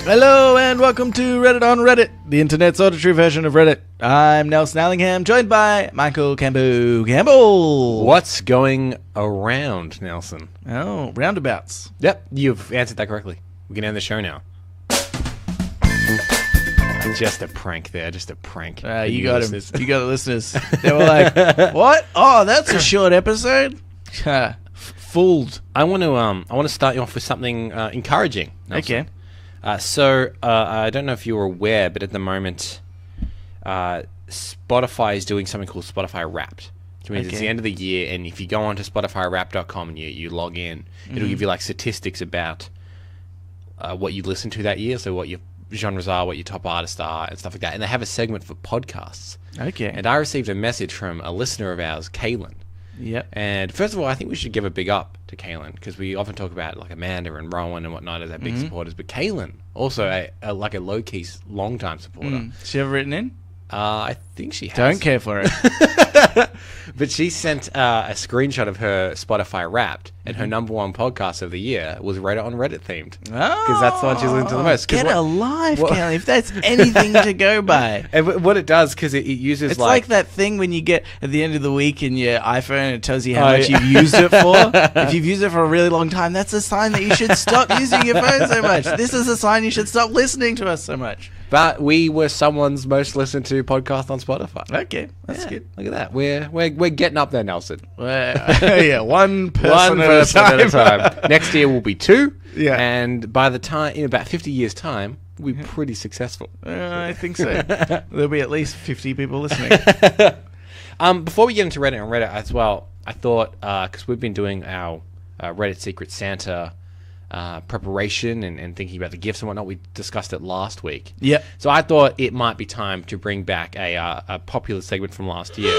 Hello and welcome to Reddit on Reddit, the internet's auditory version of Reddit. I'm Nelson Allingham, joined by Michael Campbell. What's going around, Nelson? Oh, Roundabouts. Yep, you've answered that correctly. We can end the show now. Just a prank there, just a prank. You got him. You got the listeners. They were like, what? Oh, that's a short episode? Fooled. I want to start you off with something encouraging, Nelson. Okay. So I don't know if you were aware, but at the moment, Spotify is doing something called Spotify Wrapped. Which means it's the end of the year, and if you go onto SpotifyWrapped.com and you log in, it'll give you like statistics about what you listened to that year, so what your genres are, what your top artists are, and stuff like that. And they have a segment for podcasts. Okay. And I received a message from a listener of ours, Kaylin. Yep. And first of all, I think we should give a big up to Kaylin, because we often talk about like Amanda and Rowan and whatnot as our big supporters, but Kaylin, also a low-key, long-time supporter. She ever written in? I think she has. Don't care for it. But she sent a screenshot of her Spotify Wrapped, and her #1 podcast of the year was Reddit on Reddit themed. Because that's the one she's listening to the most. Get a life, Kelly, if that's anything to go by. And what it does, because it uses it's like that thing when you get at the end of the week in your iPhone, it tells you how much you've used it for. If you've used it for a really long time, that's a sign that you should stop using your phone so much. This is a sign you should stop listening to us so much. But we were someone's most listened to podcast on Spotify. Okay, that's good. Look at that. We're getting up there, Nelson. Yeah, one person at a time. Next year will be 2. Yeah. And by the time, in about 50 years' time, we'll be pretty successful. I think so. There'll be at least 50 people listening. Before we get into Reddit on Reddit as well, I thought, because we've been doing our Reddit Secret Santa preparation and thinking about the gifts and whatnot. We discussed it last week. Yep. So I thought it might be time to bring back a popular segment from last year.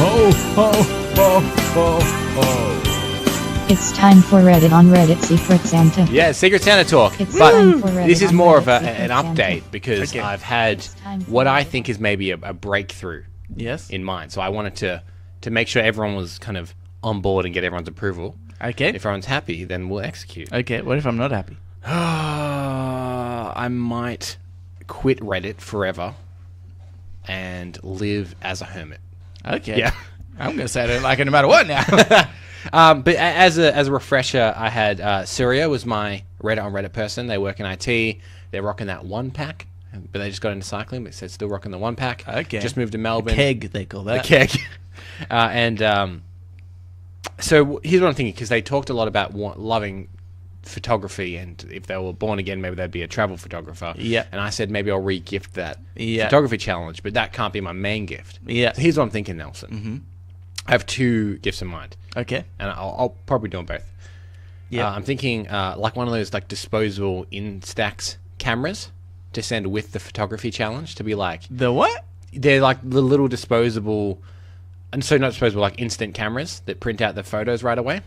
Ho, ho, ho, ho, ho. It's time for Reddit on Reddit Secret Santa. Yeah, Secret Santa talk. It's but time for Reddit this is on more of Reddit an Secret update Santa. because Okay. I've had what I think is maybe a breakthrough Yes. in mind. So I wanted to make sure everyone was kind of on board and get everyone's approval. Okay. If everyone's happy, then we'll execute. Okay, what if I'm not happy? I might quit Reddit forever and live as a hermit. Okay. Yeah. I'm going to say I don't like it no matter what now. But as a refresher, I had Surya was my Reddit on Reddit person. They work in IT. They're rocking that 1-pack, but they just got into cycling, but said still rocking the 1-pack. Okay. Just moved to Melbourne. Keg, they call that. The keg. So here's what I'm thinking, because they talked a lot about loving photography, and if they were born again, maybe they'd be a travel photographer. Yeah. And I said maybe I'll re-gift that Yeah. photography challenge, but that can't be my main gift. Yeah. So here's what I'm thinking, Nelson. I have 2 gifts in mind, Okay. and I'll probably do them both. Yeah. I'm thinking like one of those like disposable Instax cameras to send with the photography challenge, to be like, The what? they're like the little disposable, and so not disposable, like instant cameras that print out the photos right away.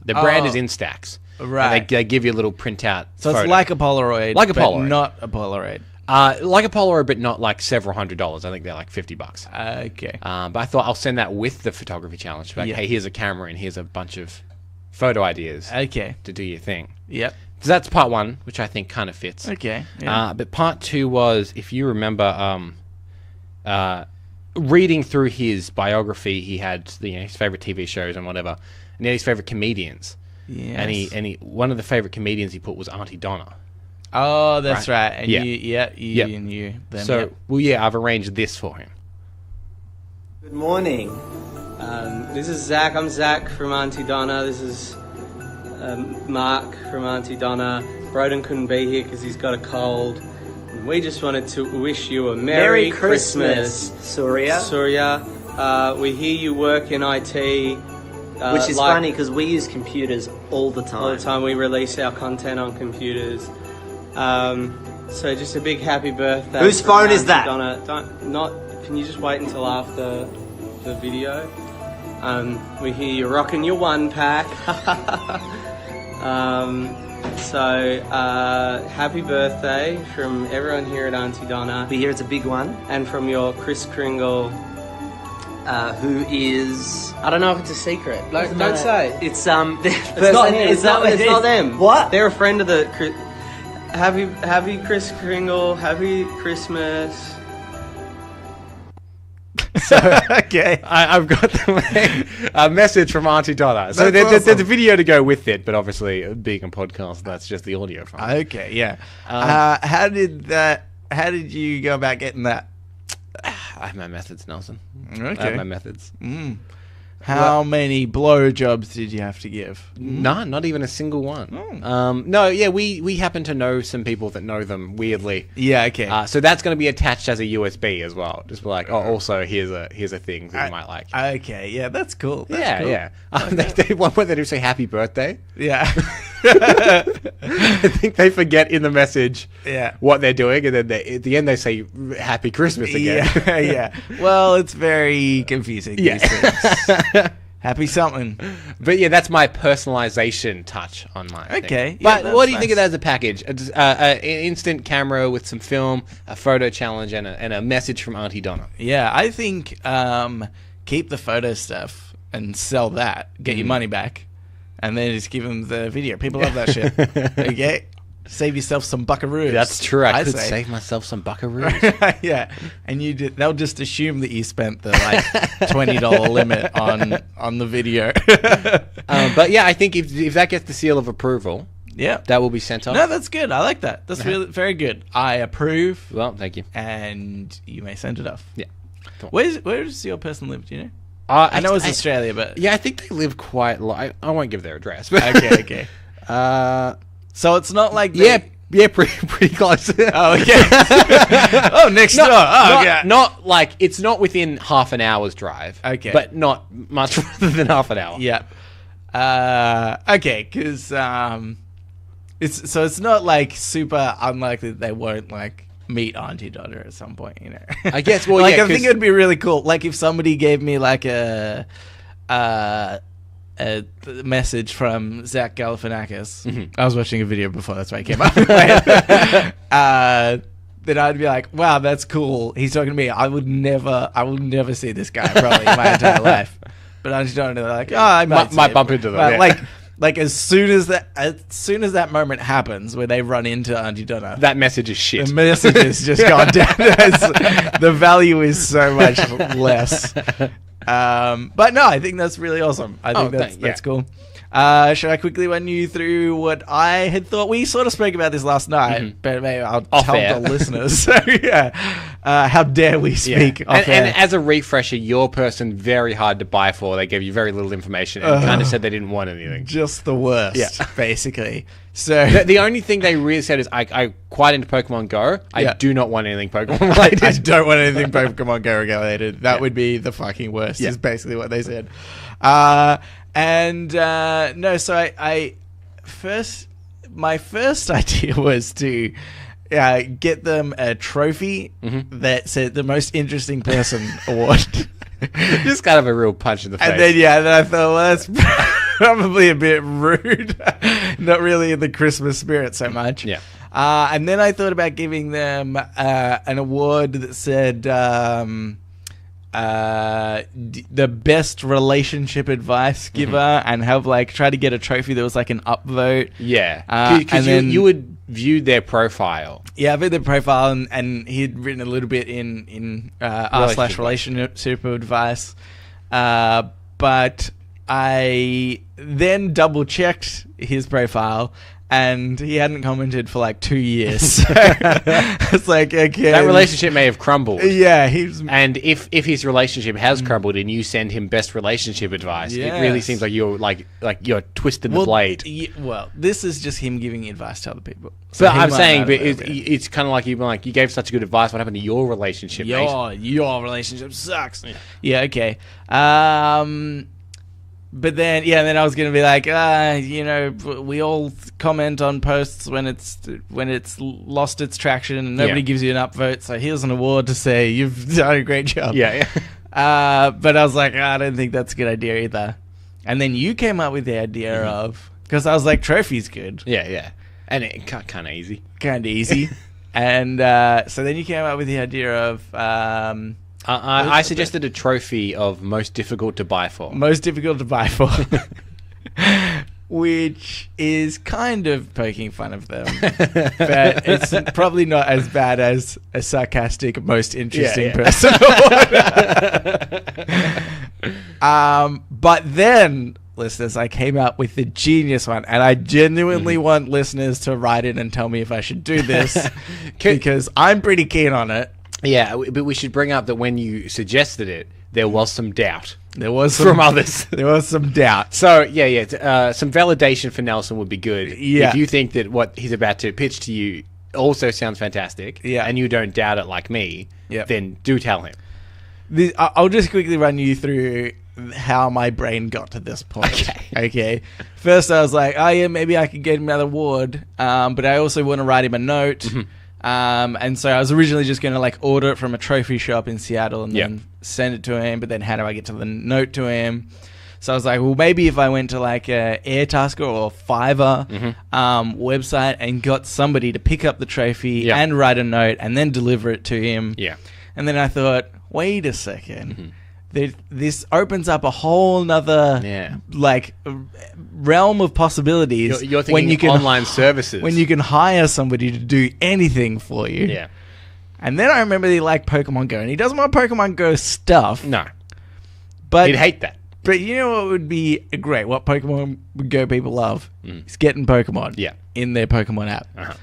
The brand is Instax. Right. And they give you a little printout So photo. it's like a Polaroid. Like a but Polaroid. not a Polaroid. Like a Polaroid, but not like several $100s. I think they're like $50. Okay. But I thought I'll send that with the photography challenge. Like, Yeah. hey, here's a camera and here's a bunch of photo ideas Okay. to do your thing. Yep. So that's part 1, which I think kind of fits. Okay. Yeah. But part 2 was, if you remember, reading through his biography, he had his favorite TV shows and whatever, and then his favorite comedians. Yes. And he one of the favorite comedians he put was Auntie Donna. Oh, that's right. And Yeah. you knew them. So, yep. well, yeah, I've arranged this for him. Good morning. This is Zach. I'm Zach from Auntie Donna. This is Mark from Auntie Donna. Broden couldn't be here because he's got a cold. And we just wanted to wish you a Merry Christmas, Surya. Surya. We hear you work in IT. Which is funny because we use computers all the time. All the time we release our content on computers. So just a big happy birthday. Whose from phone is Auntie that? Donna. Can you just wait until after the video? We hear you rocking your 1-pack. Happy birthday from everyone here at Auntie Donna. We hear it's a big one. And from your Kris Kringle who is... I don't know if it's a secret. Don't say. It's it's not them. What? They're a friend of the... Happy Kris Kringle. Happy Christmas. Okay. I've got a message from Auntie Donna. So there's a video to go with it, but obviously being a podcast, that's just the audio from it. Okay, yeah. How did you go about getting that? I have my methods, Nelson. Okay. I have my methods. How many blowjobs did you have to give? No, not even a single one. No, yeah, we happen to know some people that know them weirdly. Yeah, okay. So that's going to be attached as a USB as well. Just be like, also here's a thing that you might like. Okay, yeah, that's cool. That's cool. They one point they do say happy birthday. Yeah. I think they forget in the message what they're doing, and then at the end they say happy Christmas again. Yeah. Well, it's very confusing. Yeah. These things. Happy something. But yeah, that's my personalization touch on my thing. Okay. But Yeah, what do you nice. think of that as a package? An instant camera with some film, a photo challenge, and a message from Auntie Donna. Yeah, I think keep the photo stuff and sell that. Get your money back. And then just give them the video. People love that shit. Okay? Save yourself some buckaroos. That's true. I could say. save myself some buckaroos. Yeah. And they'll just assume that you spent the $20 limit on the video. But yeah, I think if that gets the seal of approval, that will be sent off. No, that's good. I like that. That's really very good. I approve. Well, thank you. And you may send it off. Yeah. Cool. Where does your person live? Do you know? I know it's Australia, but... Yeah, I think they live quite... I won't give their address. But Okay. So it's not like... pretty close. Oh, okay. Oh, next door. Oh, yeah. Not like... It's not within half an hour's drive. Okay. But not much further than half an hour. Yeah. Okay, because... It's not like super unlikely that they won't meet Auntie Donna at some point, you know. I guess. Well, I think it would be really cool. Like if somebody gave me a message from Zach Galifianakis. Mm-hmm. I was watching a video before, that's why I came up with it. Then I'd be like, wow, that's cool. He's talking to me. I will never see this guy probably in my entire life. But Auntie Donna, they're like, I might bump into them. But, Like as soon as that moment happens where they run into Auntie Donna, that message is shit. The message is just gone down. The value is so much less. But no, I think that's really awesome. I think that's cool. Should I quickly run you through what I had thought? We sort of spoke about this last night, but maybe I'll tell the listeners. So how dare we speak off air. And as a refresher, your person very hard to buy for. They gave you very little information and kind of said they didn't want anything. Just the worst, basically. So the only thing they really said is, I quite into Pokemon Go. I do not want anything Pokemon related. I don't want anything Pokemon Go related. That would be the fucking worst, is basically what they said. My first idea was to get them a trophy that said the most interesting person award. Just kind of a real punch in the face. And then I thought, well, that's probably a bit rude. Not really in the Christmas spirit so much. Yeah. And then I thought about giving them an award that said the best relationship advice giver, and have try to get a trophy that was an upvote. Yeah, because you would view their profile. Yeah, I viewed their profile, and he'd written a little bit in r/relationship advice, but I then double checked his profile. And he hadn't commented for 2 years. So it's okay. That relationship may have crumbled. Yeah, and if his relationship has crumbled, and you send him best relationship advice, it really seems like you're you're twisting the blade. Well, this is just him giving advice to other people. So I'm saying, but it's kind of like you gave such good advice. What happened to your relationship? Your relationship sucks. Yeah. Okay. But then, then I was gonna be we all comment on posts when it's lost its traction and nobody gives you an upvote. So here's an award to say you've done a great job. Yeah. But I was like, I don't think that's a good idea either. And then you came up with the idea of, because I was like, trophy's good. Yeah. And it kind of easy. And so then you came up with the idea of I suggested a trophy of most difficult to buy for. Most difficult to buy for. Which is kind of poking fun of them. But it's probably not as bad as a sarcastic, most interesting person. But then, listeners, I came up with the genius one, and I genuinely want listeners to write in and tell me if I should do this, because I'm pretty keen on it. Yeah, but we should bring up that when you suggested it, there was some doubt. There was from others. There was some doubt. So, some validation for Nelson would be good. Yeah. If you think that what he's about to pitch to you also sounds fantastic, and you don't doubt it like me, then do tell him. I'll just quickly run you through how my brain got to this point. Okay. First, I was like, oh, yeah, maybe I could get him another award, but I also want to write him a note. And so I was originally just going to order it from a trophy shop in Seattle and then send it to him. But then how do I get to the note to him? So I was like, well, maybe if I went to a Airtasker or Fiverr website and got somebody to pick up the trophy and write a note and then deliver it to him. Yeah. And then I thought, wait a second. This opens up a whole nother realm of possibilities. You're thinking when you can online services. When you can hire somebody to do anything for you. Yeah. And then I remember he liked Pokemon Go, and he doesn't want Pokemon Go stuff. No. But he'd hate that. But you know what would be great? What Pokemon Go people love is getting Pokemon in their Pokemon app.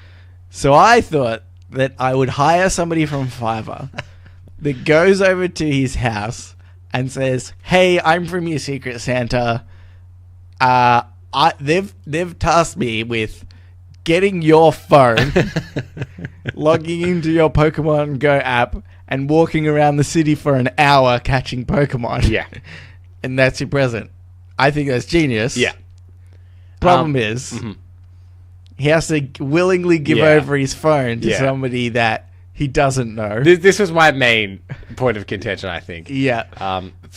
So I thought that I would hire somebody from Fiverr that goes over to his house and says, "Hey, I'm from your Secret Santa. They've tasked me with getting your phone, logging into your Pokemon Go app, and walking around the city for an hour catching Pokemon. Yeah, and that's your present." I think that's genius. Yeah. Problem is, he has to willingly give over his phone to somebody that he doesn't know. This was my main point of contention, I think. Yeah.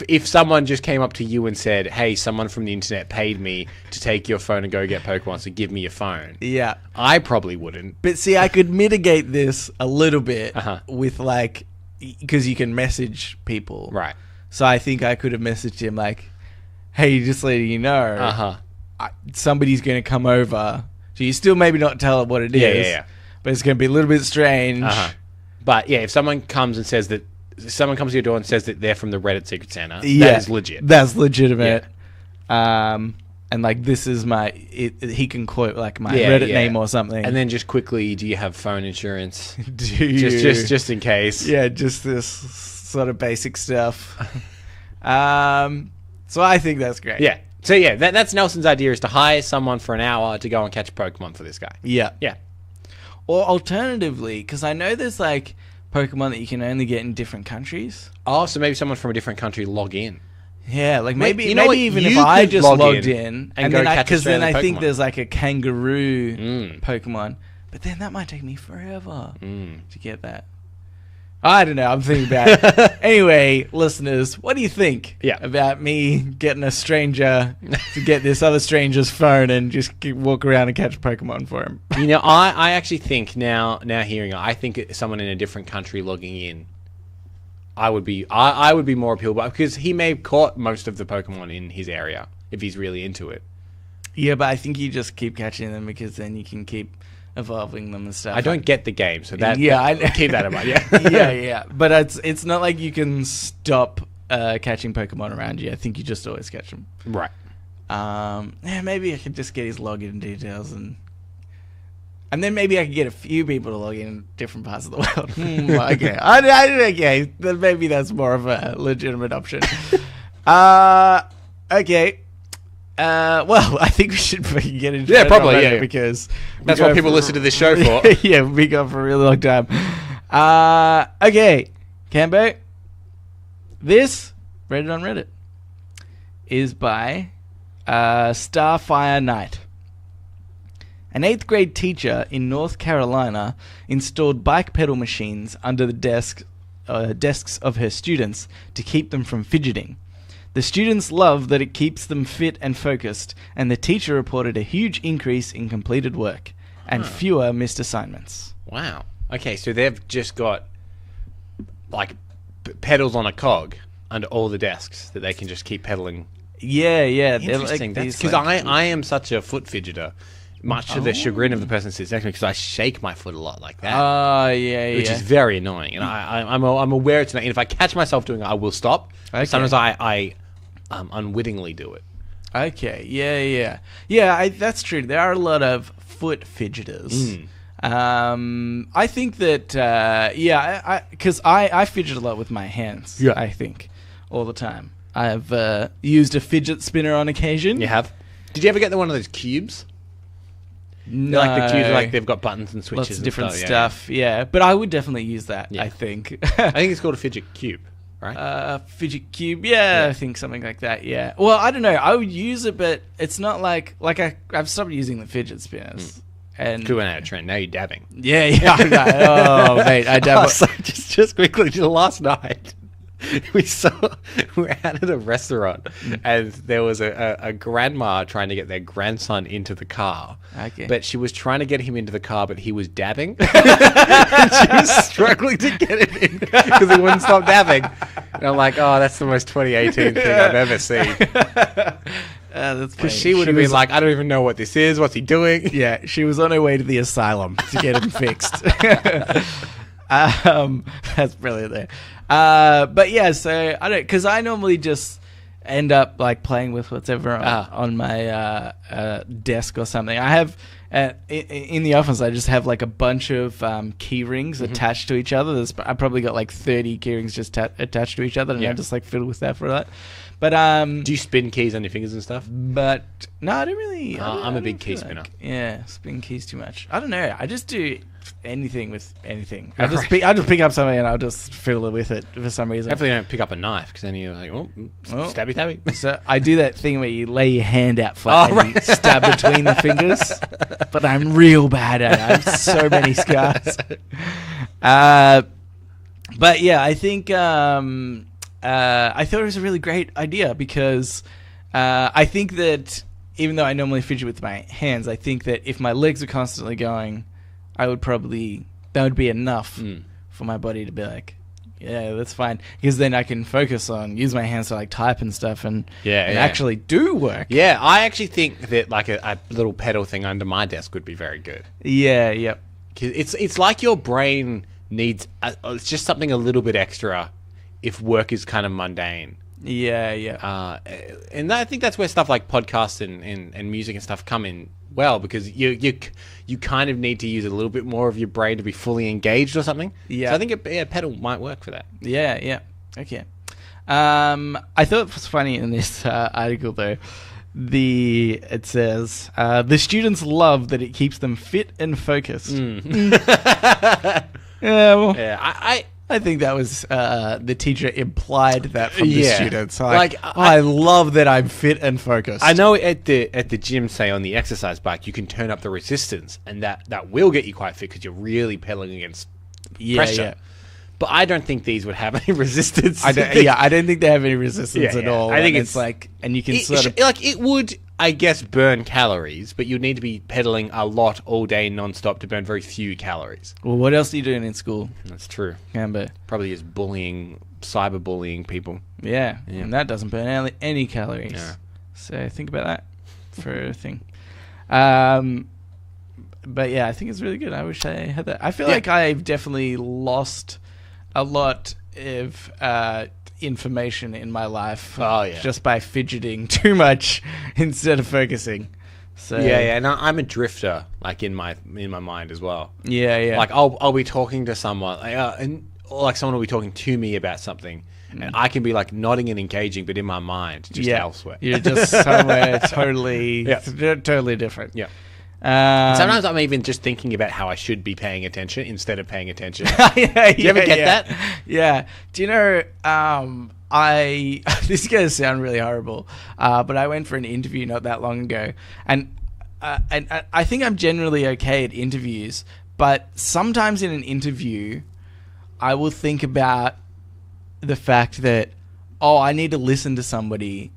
If someone just came up to you and said, "Hey, someone from the internet paid me to take your phone and go get Pokemon, so give me your phone." Yeah. I probably wouldn't. But see, I could mitigate this a little bit with because you can message people. Right. So I think I could have messaged him "Hey, just letting you know, somebody's going to come over." So you still maybe not tell it what it is. Yeah. But it's going to be a little bit strange. But yeah, if someone comes and says that, someone comes to your door and says that they're from the Reddit Secret Santa, that is legit. That's legitimate. Yeah. And this is he can quote my Reddit name or something. And then just quickly, do you have phone insurance? Do you? Just in case. Yeah, just this sort of basic stuff. So I think that's great. Yeah. So yeah, that's Nelson's idea, is to hire someone for an hour to go and catch Pokemon for this guy. Yeah. Yeah. Or alternatively, because I know there's Pokemon that you can only get in different countries. Oh, so maybe someone from a different country log in. Yeah, maybe even if I just logged in and then because then I think there's a kangaroo Pokemon, but then that might take me forever to get that. I don't know. I'm thinking about it. Anyway, listeners, what do you think about me getting a stranger to get this other stranger's phone and just walk around and catch Pokemon for him? I actually think now hearing it, I think someone in a different country logging in, I would be more appealed by, because he may have caught most of the Pokemon in his area if he's really into it. Yeah, but I think you just keep catching them because then you can keep evolving them and stuff. I don't get the game, so I keep that in mind. Yeah. But it's not like you can stop catching Pokemon around you. I think you just always catch them. Right. Maybe I could just get his login details and then maybe I could get a few people to log in different parts of the world. Okay. Okay. Then maybe that's more of a legitimate option. Okay. Well, I think we should fucking get into it. Probably, because that's what people listen to this show for. Yeah, we've been going for a really long time. Okay, Cambo, this Reddit on Reddit is by Starfire Knight. An 8th grade teacher in North Carolina installed bike pedal machines under the desks of her students to keep them from fidgeting. The students love that it keeps them fit and focused, and the teacher reported a huge increase in completed work and fewer missed assignments. Wow. Okay, so they've just got pedals on a cog under all the desks that they can just keep pedaling. Yeah. Interesting. That's because I am such a foot fidgeter, much to the chagrin of the person who sits next to me, because I shake my foot a lot like that. Oh, yeah. Which is very annoying, and I'm aware it's annoying. And if I catch myself doing it, I will stop. Okay. Sometimes I unwittingly do it. Okay. Yeah. That's true. There are a lot of foot fidgeters. I think that because I fidget a lot with my hands. Yeah. I think all the time. I've used a fidget spinner on occasion. You have? Did you ever get one of those cubes? No. Like the cubes, like they've got buttons and switches. Lots of and different stuff. Yeah. But I would definitely use that. Yeah. I think. I think it's called a fidget cube, right? Fidget cube. Yeah, I think something like that. Yeah. Well, I don't know. I would use it, but it's not like I've stopped using the fidget spinners. And we went out of trend. Now you're dabbing. Yeah. I know. Oh, mate, I dab. So just quickly, last night we were out at a restaurant and there was a grandma trying to get their grandson into the car. Okay. But she was trying to get him into the car, but he was dabbing. And she was struggling to get it in because he wouldn't stop dabbing. And I'm like, oh, that's the most 2018 thing I've ever seen. That's because she would have been like, I don't even know what this is. What's he doing? Yeah, she was on her way to the asylum to get him fixed. That's brilliant there. But yeah, so I don't, because I normally just end up like playing with whatever on my desk or something. I have in the office, I just have like a bunch of key rings attached to each other. I probably got like 30 key rings just attached to each other, and I just like fiddle with that for that. But do you spin keys on your fingers and stuff? But no, I don't really. I'm a big key spinner. Spin keys too much. I don't know. I just do anything with anything. I just pick up something and I'll just fiddle with it for some reason. Hopefully, you don't pick up a knife because then you're like, stabby. So I do that thing where you lay your hand out flat and you stab between the fingers. But I'm real bad at it. I have so many scars. But yeah, I think. I thought it was a really great idea because I think that even though I normally fidget with my hands, I think that if my legs are constantly going, that would be enough for my body to be like, yeah, that's fine. Because then I can focus on, use my hands to like type and stuff and actually do work. Yeah, I actually think that like a little pedal thing under my desk would be very good. Yeah, yep. It's like your brain needs, it's just something a little bit extra if work is kind of mundane. Yeah. And I think that's where stuff like podcasts and music and stuff come in well, because you kind of need to use a little bit more of your brain to be fully engaged or something. Yeah. So I think a pedal might work for that. Yeah. Okay. I thought it was funny in this article though. It says the students love that it keeps them fit and focused. Yeah. Well, I think that was the teacher implied that from the students. I love that I'm fit and focused. I know at the gym, say on the exercise bike, you can turn up the resistance, and that will get you quite fit because you're really pedaling against pressure. Yeah. But I don't think these would have any resistance. I don't think they have any resistance at all. I think it's like, and you can it would, I guess, burn calories, but you'd need to be pedaling a lot all day non-stop to burn very few calories. Well, what else are you doing in school? That's true. Remember, probably just cyberbullying people. Yeah, and that doesn't burn any calories. Yeah. So think about that for a thing. But yeah, I think it's really good. I wish I had that. I feel like I've definitely lost a lot of information in my life just by fidgeting too much instead of focusing. So and I'm a drifter, like in my mind as well. Yeah. Like I'll be talking to someone, or someone will be talking to me about something, and I can be like nodding and engaging, but in my mind, just elsewhere. You're just somewhere totally different. Yeah. Sometimes I'm even just thinking about how I should be paying attention instead of paying attention. Do you ever get that? Yeah. Do you know, this is going to sound really horrible, but I went for an interview not that long ago, and I think I'm generally okay at interviews, but sometimes in an interview, I will think about the fact that, I need to listen to somebody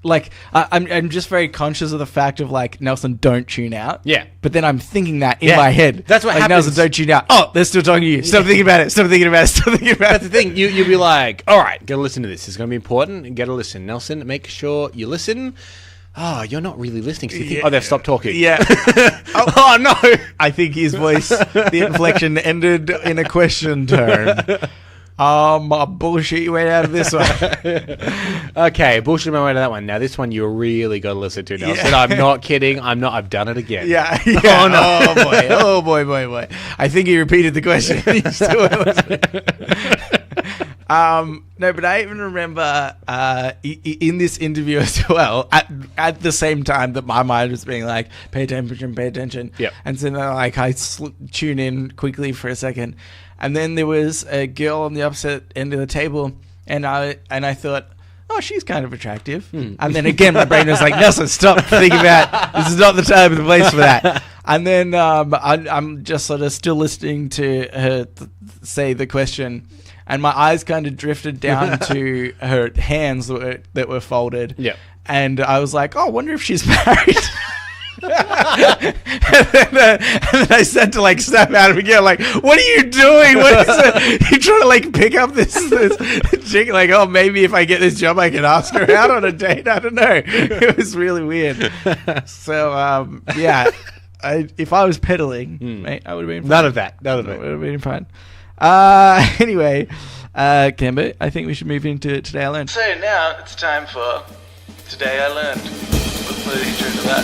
like I'm just very conscious of the fact of like, Nelson, don't tune out. Yeah. But then I'm thinking that in my head. That's what like, happens. Nelson, don't tune out. Oh, they're still talking to you. Stop thinking about it. Stop thinking about it. Stop thinking about That's it. the thing. You'll be like, all right, gotta listen to this. It's gonna be important. And gotta listen. Nelson, make sure you listen. Oh, you're not really listening. So you think, they've stopped talking. Yeah. Oh no. I think his voice, the inflection ended in a question tone. Bullshit, you went out of this one. Okay, bullshit my way to that one. Now this one you really got to listen to, Nelson. I'm not kidding. I've done it again. Yeah. Oh no. Oh boy. I think he repeated the question. He still no, but I even remember in this interview as well, at the same time that my mind was being like, pay attention. Yep. And so then like I tune in quickly for a second. And then there was a girl on the opposite end of the table, and I thought, oh, she's kind of attractive. And then again, my brain was like, Nelson, stop thinking about this is not the time or the place for that. And then I'm just sort of still listening to her say the question, and my eyes kind of drifted down to her hands that were folded. Yeah. And I was like, oh, I wonder if she's married. and then I said to like snap out of it again, like, what are you doing? What is it? You trying to like pick up this chick? Like, oh, maybe if I get this job, I can ask her out on a date. I don't know. It was really weird. So yeah, if I was peddling, mate, I would have been fine. None of that. Would have been fine. Anyway, Kemba, I think we should move into Today I Learned. So now it's time for Today I Learned. Let's play the intro to that.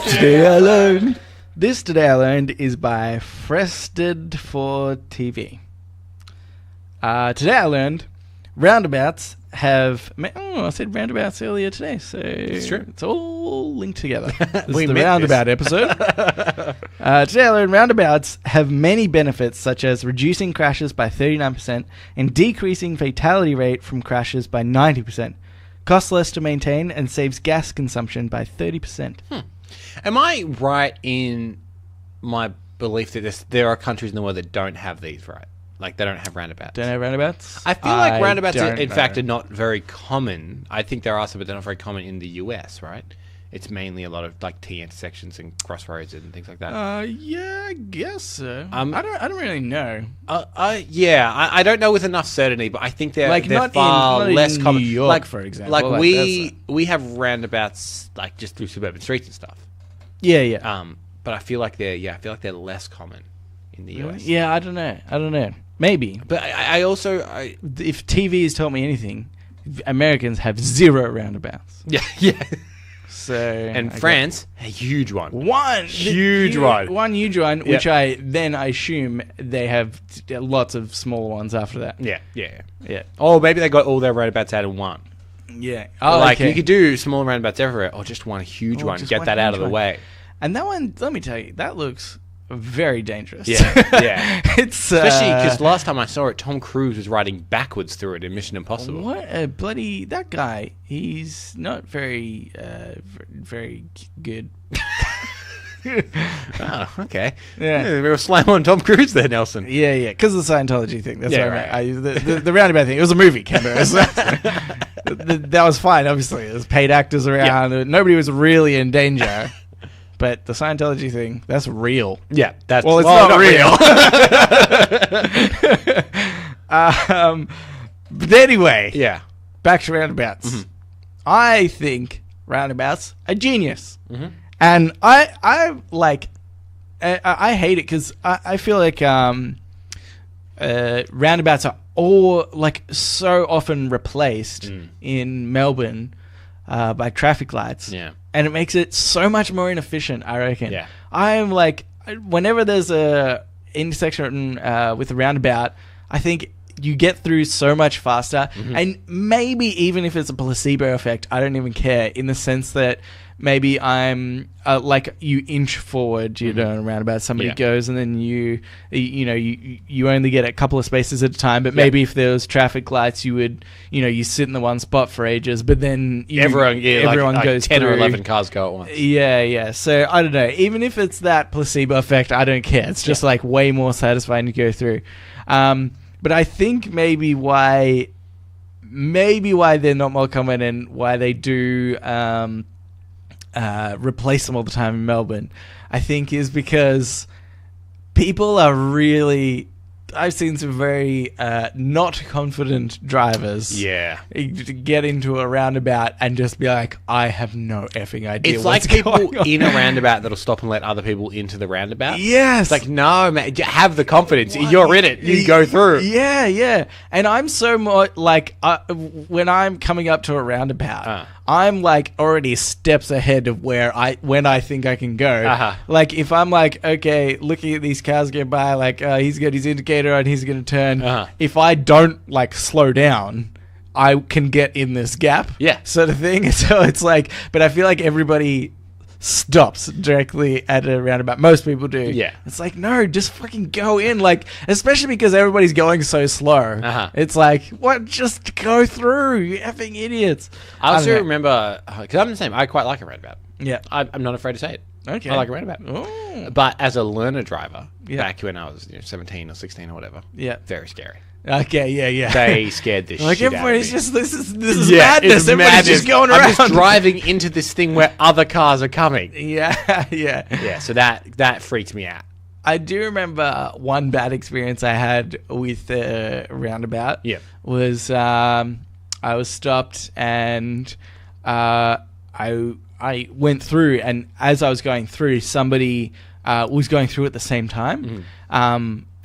Today I Learned. This Today I Learned is by Frested for TV. Today I learned Roundabouts have... I said Roundabouts earlier today, so it's true. It's all linked together. This We is the meant Roundabout this. episode. Today I learned Roundabouts have many benefits, such as reducing crashes by 39% and decreasing fatality rate from crashes by 90%. Costs less to maintain and saves gas consumption by 30%. Am I right in my belief that there are countries in the world that don't have these, right? Like, they don't have roundabouts. Don't have roundabouts? I feel like roundabouts, don't in know. fact, are not very common. I think there are some, but they're not very common in the US, right? It's mainly a lot of, like, T intersections and crossroads and things like that. Yeah, I guess so. I don't really know. I don't know with enough certainty, but I think they're Not far in less common. New York, like, for example. Like, Like, we have roundabouts, like, just through suburban streets and stuff. Yeah. But I feel like they're less common in the US. Yeah, I don't know. Maybe. But I also If TV has taught me anything, Americans have 0 roundabouts. yeah. So And I France, a huge one. One Huge one. One huge one, Yep. which I assume they have lots of smaller ones after that. Yeah. Oh, maybe they got all their roundabouts out in one. Yeah. But, like, okay. you could do small roundabouts everywhere, or just one huge one. just Get one that out huge of the one. way. And that one, let me tell you, that looks very dangerous. Yeah. It's Especially because last time I saw it, Tom Cruise was riding backwards through it in Mission Impossible. what a bloody that guy. He's not very very good. Oh, okay. Yeah. We were slam on Tom Cruise there, Nelson. Yeah, because of the Scientology thing. That's Yeah, what right. I meant. The roundabout thing. It was a movie, Canberra. So that was fine. Obviously, there's paid actors around. Nobody was really in danger. But the Scientology thing, that's real. Yeah, that's Well, it's not real. But anyway, Yeah. back to roundabouts. Mm-hmm. I think roundabouts are genius, Mm-hmm. and I like. I hate it because I feel like roundabouts are all like so often replaced in Melbourne by traffic lights. Yeah. And it makes it so much more inefficient, I reckon. Yeah. I'm like, whenever there's a intersection with a roundabout, I think you get through so much faster. And maybe even if it's a placebo effect, I don't even care, in the sense that maybe I'm like, you inch forward, you know, roundabout, somebody Yeah. goes, and then you only get a couple of spaces at a time. But maybe if there was traffic lights, you would, you sit in the one spot for ages. But then everyone goes 10 through. or 11 cars go at once. Yeah. So I don't know. Even if it's that placebo effect, I don't care. It's just like way more satisfying to go through. But I think maybe why maybe why they're not more common and why they do replace them all the time in Melbourne, I think is because people are really... I've seen some very not confident drivers get into a roundabout and just be like, I have no effing idea It's what's like people going on. in a roundabout that'll stop and let other people into the roundabout. Yes. It's like, no, man, have the confidence. You're in it. You go through. Yeah. And I'm so more like, when I'm coming up to a roundabout, I'm like already steps ahead of when I think I can go. Like if I'm like, okay, looking at these cars go by, like he's got his indicator on, he's going to turn. If I don't like slow down, I can get in this gap. Yeah. Sort of thing. So it's like, but I feel like everybody stops directly at a roundabout. Most people do. Yeah. It's like, no, just fucking go in. Like, especially because everybody's going so slow. It's like, what? Just go through, you effing idiots. I also remember, because I'm the same, I quite like a roundabout. Yeah. I'm not afraid to say it. Okay. I like a roundabout. Oh. But as a learner driver, back when I was 17 or 16 or whatever, very scary. Okay, yeah. They scared the like shit everybody's out of me. this is madness. Everybody's just going around. I'm just driving into this thing where other cars are coming. Yeah. So that freaked me out. I do remember one bad experience I had with a roundabout. Yeah. Was I was stopped and I went through, and as I was going through, somebody was going through at the same time.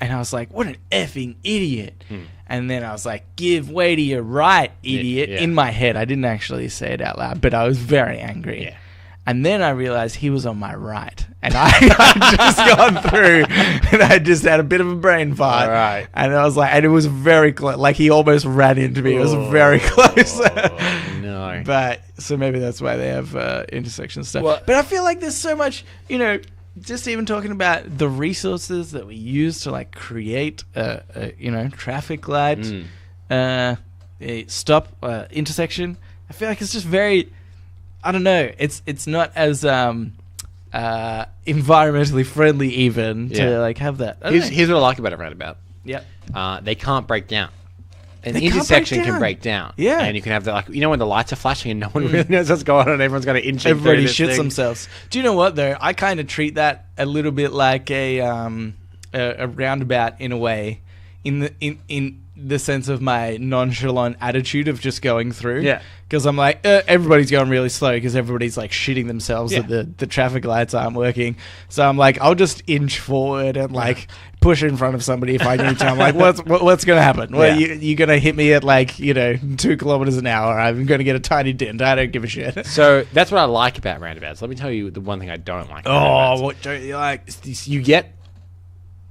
And I was like, what an effing idiot. And then I was like, give way to your right, idiot. Yeah. In my head. I didn't actually say it out loud, but I was very angry. Yeah. And then I realized he was on my right. And I'd just gone through, and I just had a bit of a brain fart. All right. And I was like, and it was very close. Like, he almost ran into me. It was very close. No. But, so maybe that's why they have intersection stuff. Well, but I feel like there's so much, just even talking about the resources that we use to like create traffic light, a stop, intersection. I feel like it's just very, I don't know. It's not as environmentally friendly even to like have that. Here's what I like about a roundabout. Yep. They can't break down. An They can't intersection break can down. break down. Yeah. And you can have that, like, when the lights are flashing and no one really knows what's going on and everyone's going to inch Everybody through this shits thing. themselves. Do you know what though? I kind of treat that a little bit like a roundabout in a way, in the sense of my nonchalant attitude of just going through. Yeah. Because I'm like, everybody's going really slow because everybody's like shitting themselves Yeah. that the traffic lights aren't working. So I'm like, I'll just inch forward and like push in front of somebody if I need to. I'm like, what's going to happen? Well, you're going to hit me at like, 2 kilometers an hour. I'm going to get a tiny dent. I don't give a shit. So that's what I like about roundabouts. Let me tell you the one thing I don't like about roundabouts. What don't you like? You get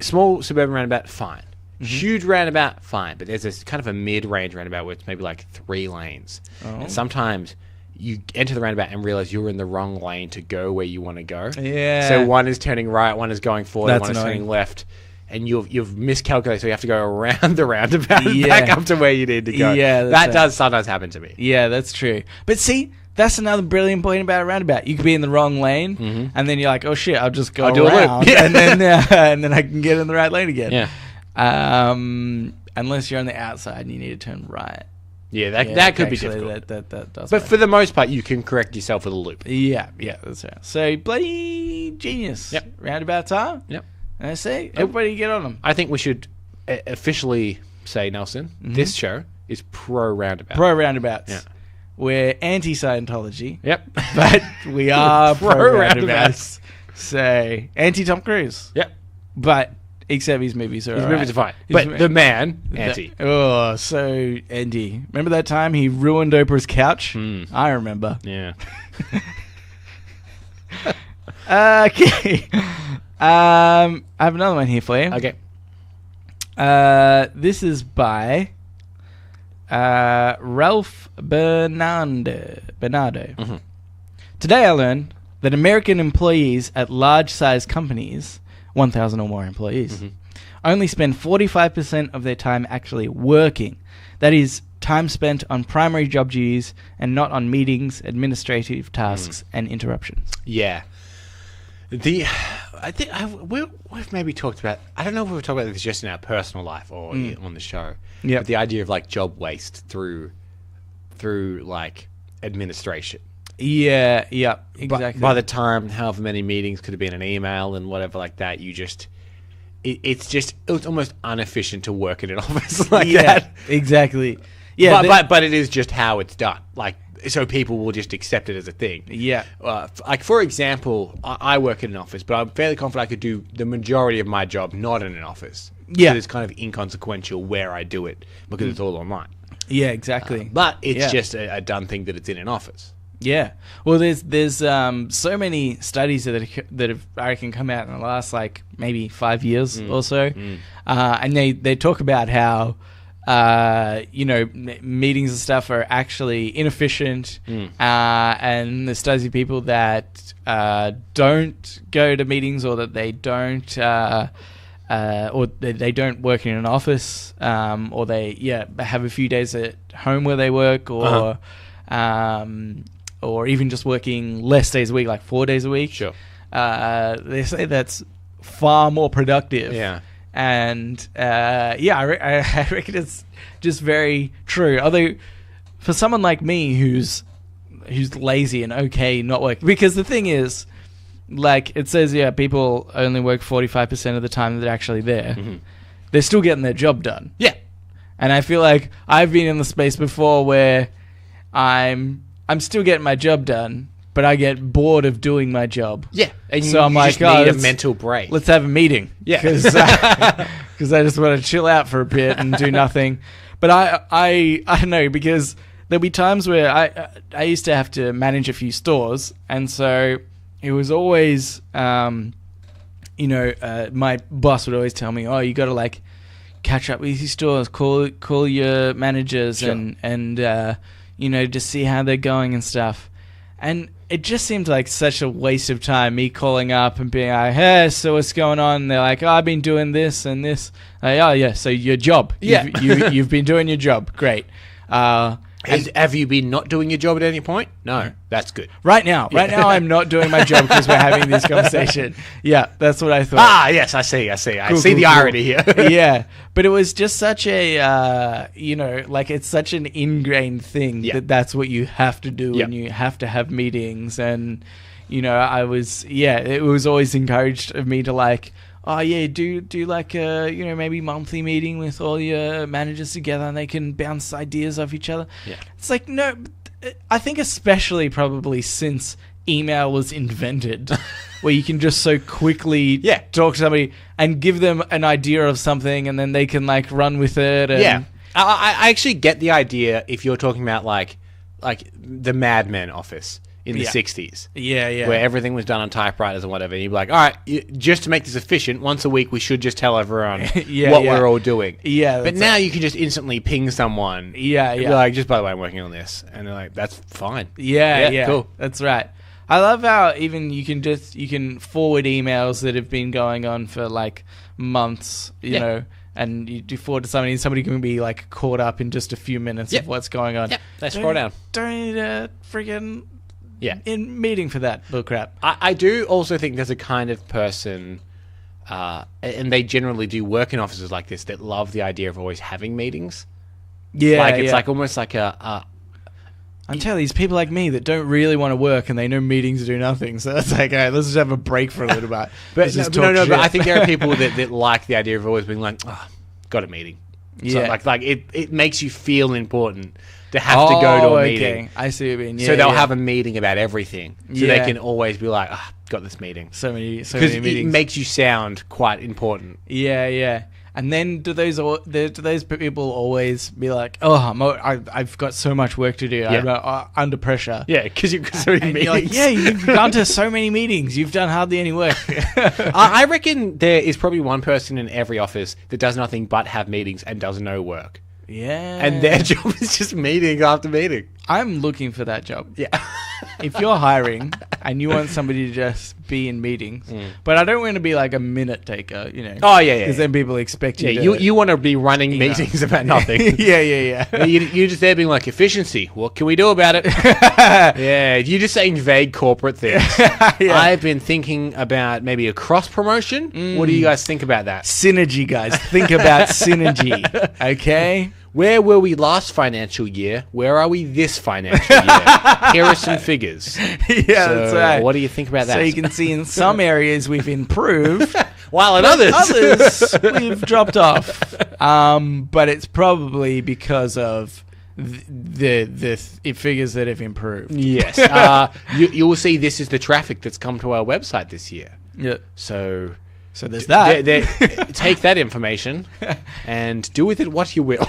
small suburban roundabout, fine. Huge roundabout, fine. But there's this kind of a mid-range roundabout where it's maybe like 3 lanes. And sometimes you enter the roundabout and realize you're in the wrong lane to go where you want to go. Yeah. So one is turning right, one is going forward, That's one is annoying. turning left. And you've miscalculated, so you have to go around the roundabout and Yeah. back up to where you need to go. Yeah, that does sometimes happen to me. Yeah, that's true. But see, that's another brilliant point about a roundabout. You could be in the wrong lane, and then you're like, "Oh shit, I'll just go I'll do a loop." around, Yeah. and then I can get in the right lane again." Yeah. Unless you're on the outside and you need to turn right. Yeah, that could be actually, difficult. That does. But for the most part, you can correct yourself with a loop. yeah, that's right. So bloody genius. Yep. Roundabouts are. Yep. I say, everybody get on them. I think we should officially say, Nelson, this show is pro roundabout. Pro roundabouts. Yeah. We're anti-Scientology. Yep. But we are pro Pro roundabouts. roundabouts. So anti-Tom Cruise. Yep. But except his movies are His alright. movies are fine. His But mo- the man, anti. Oh, so Andy. Remember that time he ruined Oprah's couch? I remember. Yeah. Okay. I have another one here for you. Okay. This is by Ralph Bernardo. Today I learned that American employees at large-sized companies, 1,000 or more employees, only spend 45% of their time actually working. That is, time spent on primary job duties and not on meetings, administrative tasks, and interruptions. Yeah. I think we've maybe talked about, I don't know if we've talked about this just in our personal life or on the show. Yep. But the idea of like job waste through through like administration. Yeah, exactly. By the time however many meetings could have been an email and whatever like that, it's almost inefficient to work in an office like that. Exactly. Yeah, but it is just how it's done. Like, so people will just accept it as a thing. Yeah. Like, for example, I work in an office, but I'm fairly confident I could do the majority of my job not in an office. Yeah. So it's kind of inconsequential where I do it because it's all online. Yeah, exactly. But it's just a done thing that it's in an office. Yeah. Well, there's so many studies that have I reckon come out in the last like maybe 5 years or so, and they talk about how meetings and stuff are actually inefficient, and the studies of people that don't go to meetings or that they don't they don't work in an office, or they have a few days at home where they work, or even just working less days a week, like 4 days a week. Sure. They say that's far more productive. Yeah. And I reckon it's just very true. Although for someone like me who's lazy and okay not working, because the thing is, like it says, people only work 45% of the time that they're actually there. Mm-hmm. They're still getting their job done. Yeah. And I feel like I've been in the space before where I'm still getting my job done, but I get bored of doing my job. Yeah. And so I'm like, just need a mental break. Let's have a meeting. Yeah. Because I just want to chill out for a bit and do nothing. But I don't know, because there'll be times where I used to have to manage a few stores, and so it was always, my boss would always tell me, oh, you got to like catch up with your stores, call your managers, sure. and just see how they're going and stuff. And it just seemed like such a waste of time, me calling up and being like, hey, so what's going on? And they're like, oh, I've been doing this and this. Like, oh, yeah, so your job. Yeah. You've been doing your job. Great. Have you been not doing your job at any point? No, that's good. Right now I'm not doing my job because we're having this conversation. Yeah, that's what I thought. Yes, I see. I see the irony here. Yeah, but it was just such a, it's such an ingrained thing that's what you have to do, and you have to have meetings. And, it was always encouraged of me to like, oh yeah, do like a maybe monthly meeting with all your managers together, and they can bounce ideas off each other. Yeah, it's like, no, I think especially probably since email was invented, where you can just so quickly talk to somebody and give them an idea of something, and then they can like run with it. And I actually get the idea if you're talking about like the Mad Men office in the 60s. Yeah. Where everything was done on typewriters and whatever. And you'd be like, all right, just to make this efficient, once a week we should just tell everyone what we're all doing. Yeah. But now you can just instantly ping someone. Yeah. Be like, just by the way, I'm working on this. And they're like, that's fine. Yeah. Cool. That's right. I love how even you can forward emails that have been going on for like months, you know, and you do forward to somebody, and somebody can be like caught up in just a few minutes of what's going on. Yep. They scroll down. Don't need a friggin' in meeting for that bullcrap. I do also think there's a kind of person, and they generally do work in offices like this, that love the idea of always having meetings. Yeah, like it's like almost like I'm telling you, these people like me that don't really want to work, and they know meetings do nothing. So it's like, all right, let's just have a break for a little bit. But I think there are people that like the idea of always being like, oh, got a meeting. So like it makes you feel important to have to go to a meeting. I see what you mean. Yeah, so they'll have a meeting about everything, so they can always be like, got this meeting. So many meetings. Because it makes you sound quite important. Yeah. And then do those people always be like, oh, I've got so much work to do. I'm under pressure. Yeah, because you've got so many meetings. You're like, yeah, you've gone to so many meetings. You've done hardly any work. I reckon there is probably one person in every office that does nothing but have meetings and does no work. Yeah. And their job is just meeting after meeting. I'm looking for that job. Yeah. If you're hiring and you want somebody to just be in meetings, but I don't want to be like a minute taker, Oh, yeah. Because then people expect you to... Yeah, you want to be running meetings about nothing. Yeah. You're just there being like, efficiency, what can we do about it? Yeah, you're just saying vague corporate things. I've been thinking about maybe a cross-promotion. What do you guys think about that? Synergy, guys. Think about synergy, okay? Where were we last financial year? Where are we this financial year? Here are some figures. That's right. What do you think about that? So you can see in some areas we've improved, while in others we've dropped off. But it's probably because of the figures that have improved. Yes. You will see this is the traffic that's come to our website this year. Yeah. So there's that. Take that information and do with it what you will.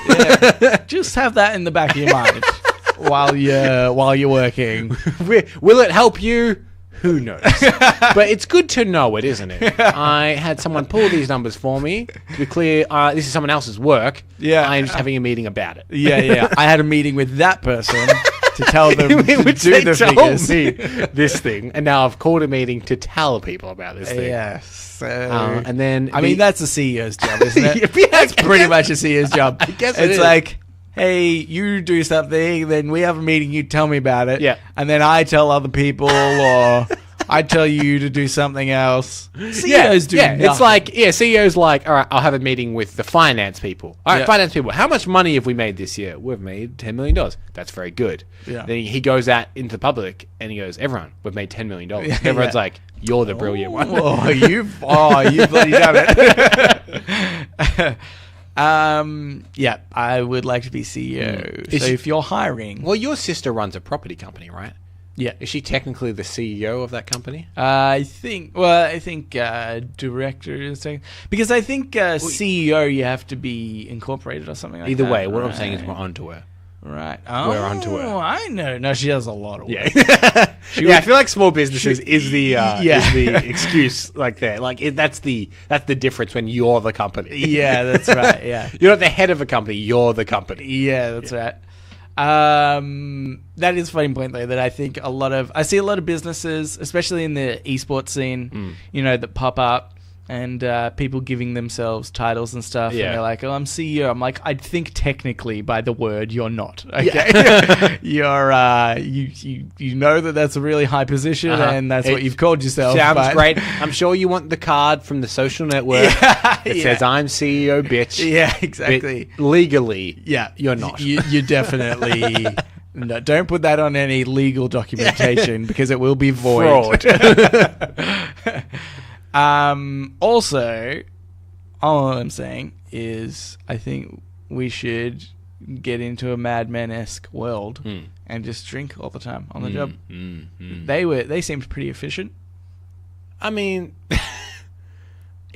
Just have that in the back of your mind while you're working. Will it help you? Who knows? But it's good to know it, isn't it? I had someone pull these numbers for me. To be clear, this is someone else's work. Yeah. I'm just having a meeting about it. Yeah. I had a meeting with that person to tell them to do the figures. Me this thing, and now I've called a meeting to tell people about this thing. Yeah. So, and then I mean, that's a CEO's job, isn't it? Yeah, that's pretty much a CEO's job. I guess it's is. like, hey, you do something, then we have a meeting, you tell me about it. Yeah. And then I tell other people, or I tell you to do something else. CEOs do nothing. It's like, CEOs like, all right, I'll have a meeting with the finance people. All right, finance people, how much money have we made this year? We've made $10 million. That's very good. Yeah. Then he goes out into the public and he goes, everyone, we've made $10 million. Everyone's like, you're the brilliant one. You've bloody done it. I would like to be CEO. So if you're hiring... Well, your sister runs a property company, right? Yeah. Is she technically the CEO of that company? I think director is saying, because I think CEO you have to be incorporated or something like Either that. way, what I'm saying is we're onto her. Right. We're onto her. I know. No, she does a lot of work. Yeah. I feel like small businesses is the excuse like that. Like that's the difference when you're the company. Yeah, that's right. Yeah. You're not the head of a company, you're the company. Yeah, that's right. That is a funny point though, that I think I see a lot of businesses, especially in the esports scene, that pop up and people giving themselves titles and stuff, and they're like, "Oh, I'm CEO." I'm like, I think technically by the word you're not. Okay, you're you know that's a really high position, and that's what you've called yourself. Sounds great. I'm sure you want the card from the social network that says I'm CEO, bitch. Yeah, exactly. But legally, you're not. You definitely. No, don't put that on any legal documentation because it will be void. Fraud. Also, all I'm saying is I think we should get into a Mad Men-esque world and just drink all the time on the job. They seemed pretty efficient. I mean,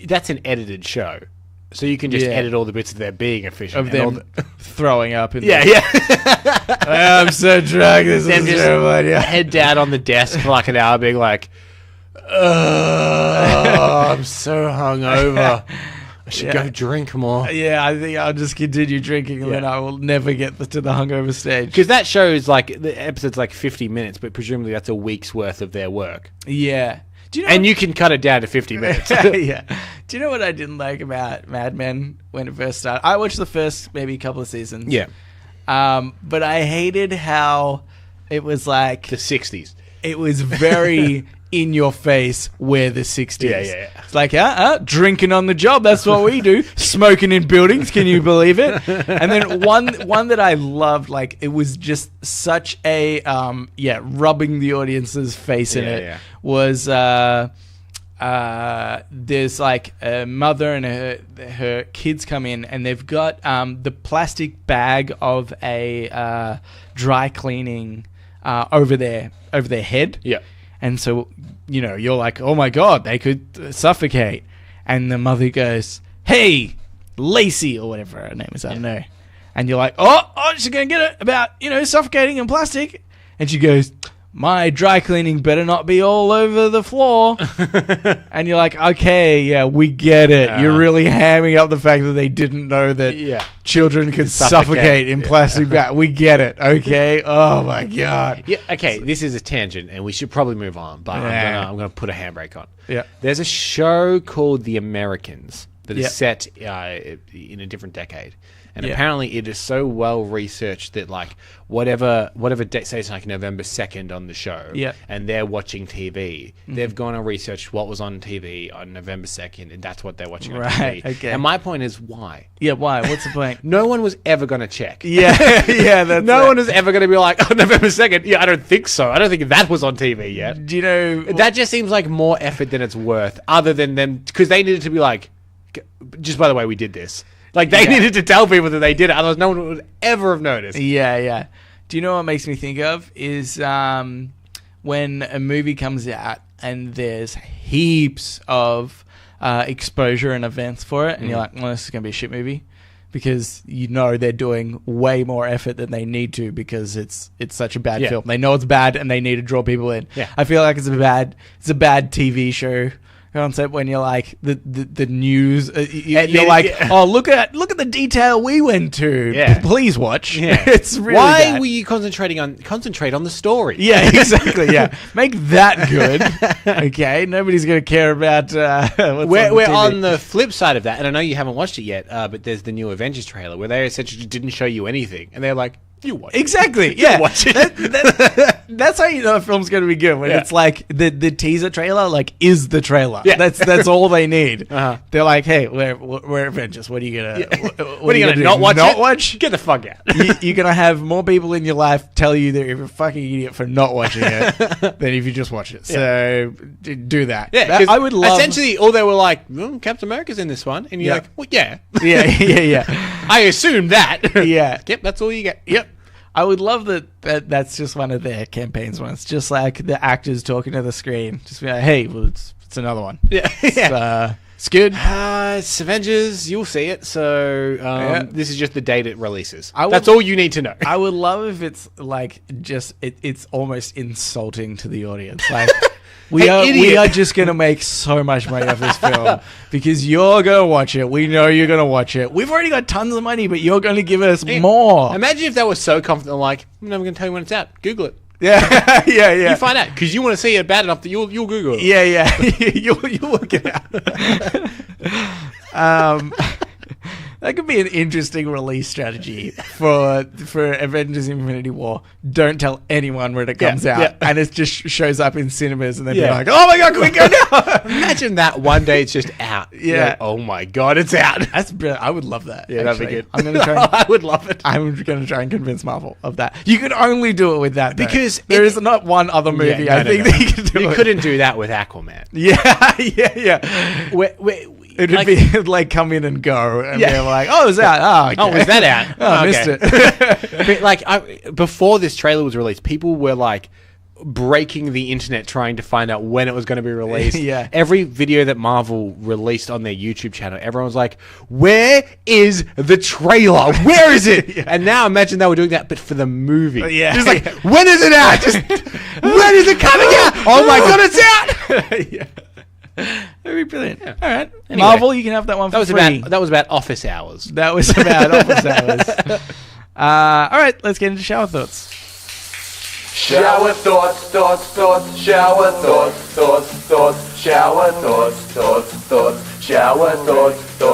that's an edited show. So you can just edit all the bits of their being efficient. Of them throwing up. I'm so drunk. This is terrible. Head down on the desk for like an hour being like, I'm so hungover. I should go drink more. Yeah, I think I'll just continue drinking and then I will never get to the hungover stage. Because that show is like, the episode's like 50 minutes, but presumably that's a week's worth of their work. Yeah. You can cut it down to 50 minutes. Yeah. Do you know what I didn't like about Mad Men when it first started? I watched the first maybe couple of seasons. Yeah. But I hated how it was like... The 60s. It was very in your face, we're the 60s. Yeah. It's like, drinking on the job, that's what we do. Smoking in buildings, can you believe it? And then one that I loved, like, it was just such a, rubbing the audience's face in it, was there's like a mother and her kids come in and they've got the plastic bag of a dry cleaning over their head. Yeah. And so, you're like, oh my God, they could suffocate. And the mother goes, hey, Lacey, or whatever her name is, I don't know. And you're like, oh, she's going to get it about, suffocating in plastic. And she goes, my dry cleaning better not be all over the floor. And you're like, okay, yeah, we get it. You're really hamming up the fact that they didn't know that children could suffocate in plastic bags. We get it, okay? Oh, my God. Yeah, okay, this is a tangent, and we should probably move on, but I'm gonna put a handbrake on. Yeah. There's a show called The Americans that is set in a different decade. And apparently it is so well researched that like whatever date, say it's like November 2nd on the show, and they're watching TV, they've gone and researched what was on TV on November 2nd, and that's what they're watching on TV. Okay. And my point is, why? Yeah, why? What's the point? No one was ever going to check. That's no one was ever going to be like, oh, November 2nd. Yeah, I don't think so. I don't think that was on TV yet. Do you know? That just seems like more effort than it's worth, other than them, because they needed to be like, just by the way, we did this. Like, they needed to tell people that they did it, otherwise no one would ever have noticed. Yeah. Do you know what makes me think of is when a movie comes out and there's heaps of exposure and events for it, and you're like, well, this is going to be a shit movie. Because you know they're doing way more effort than they need to because it's such a bad film. They know it's bad and they need to draw people in. Yeah. I feel like it's a bad TV show concept when you're like the news. You're like, oh, look at the detail we went to. Yeah. Please watch. Yeah. It's really bad. Were you concentrate on the story? Yeah, exactly. Yeah, make that good. Okay, nobody's gonna care about. We're on the flip side of that, and I know you haven't watched it yet, but there's the new Avengers trailer where they essentially didn't show you anything, and they're like, you watch it. Exactly. Yeah. Watch it. That's how you know a film's going to be good. When it's like the teaser trailer, like, is the trailer. Yeah. That's all they need. They're like, hey, we're Avengers. What are you gonna? What are you gonna not watch? Not watch? Get the fuck out. You're gonna have more people in your life tell you that you're a fucking idiot for not watching it than if you just watch it. So do that. Yeah. I would love. Essentially, all they were like, Captain America's in this one, and you're like, well, yeah. I assume that. Yeah. Yep. That's all you get. Yep. I would love that's just one of their campaigns once. Just like the actors talking to the screen. Just be like, hey, well, it's another one. Yeah. It's good. It's Avengers. You'll see it. So this is just the date it releases. That's all you need to know. I would love if it's like just it's almost insulting to the audience. Like we are just gonna make so much money off this film because you're gonna watch it. We know you're gonna watch it. We've already got tons of money, but you're gonna give us more. Imagine if they were so confident, like, I'm never gonna tell you when it's out. Google it. Yeah. You find out because you want to see it bad enough that you'll Google it. Yeah. you'll work it out. That could be an interesting release strategy for Avengers Infinity War. Don't tell anyone when it comes out. And it just shows up in cinemas and then be like, oh my God, can we go now? Imagine that one day it's just out. Yeah. Like, oh my God, it's out. That's brilliant. I would love that. Yeah, that'd be good. I'm going to try I would love it. I'm going to try and convince Marvel of that. You could only do it with that though. Because there is not one other movie I think that you could do. You couldn't do that with Aquaman. Yeah. It would be like come in and go, and they're like, "Oh, it's out. Oh, okay. Oh, was that out? I missed it." But like, before this trailer was released, people were like breaking the internet trying to find out when it was going to be released. Every video that Marvel released on their YouTube channel, everyone was like, "Where is the trailer? Where is it?" And now imagine they were doing that, but for the movie. Just like, when is it out? Just when is it coming out? Oh my God, it's out! That'd be brilliant. Yeah. All right, anyway, Marvel, you can have that one for free. That was about office hours. All right, let's get into shower thoughts. Shower thoughts, shower thoughts, shower thoughts, shower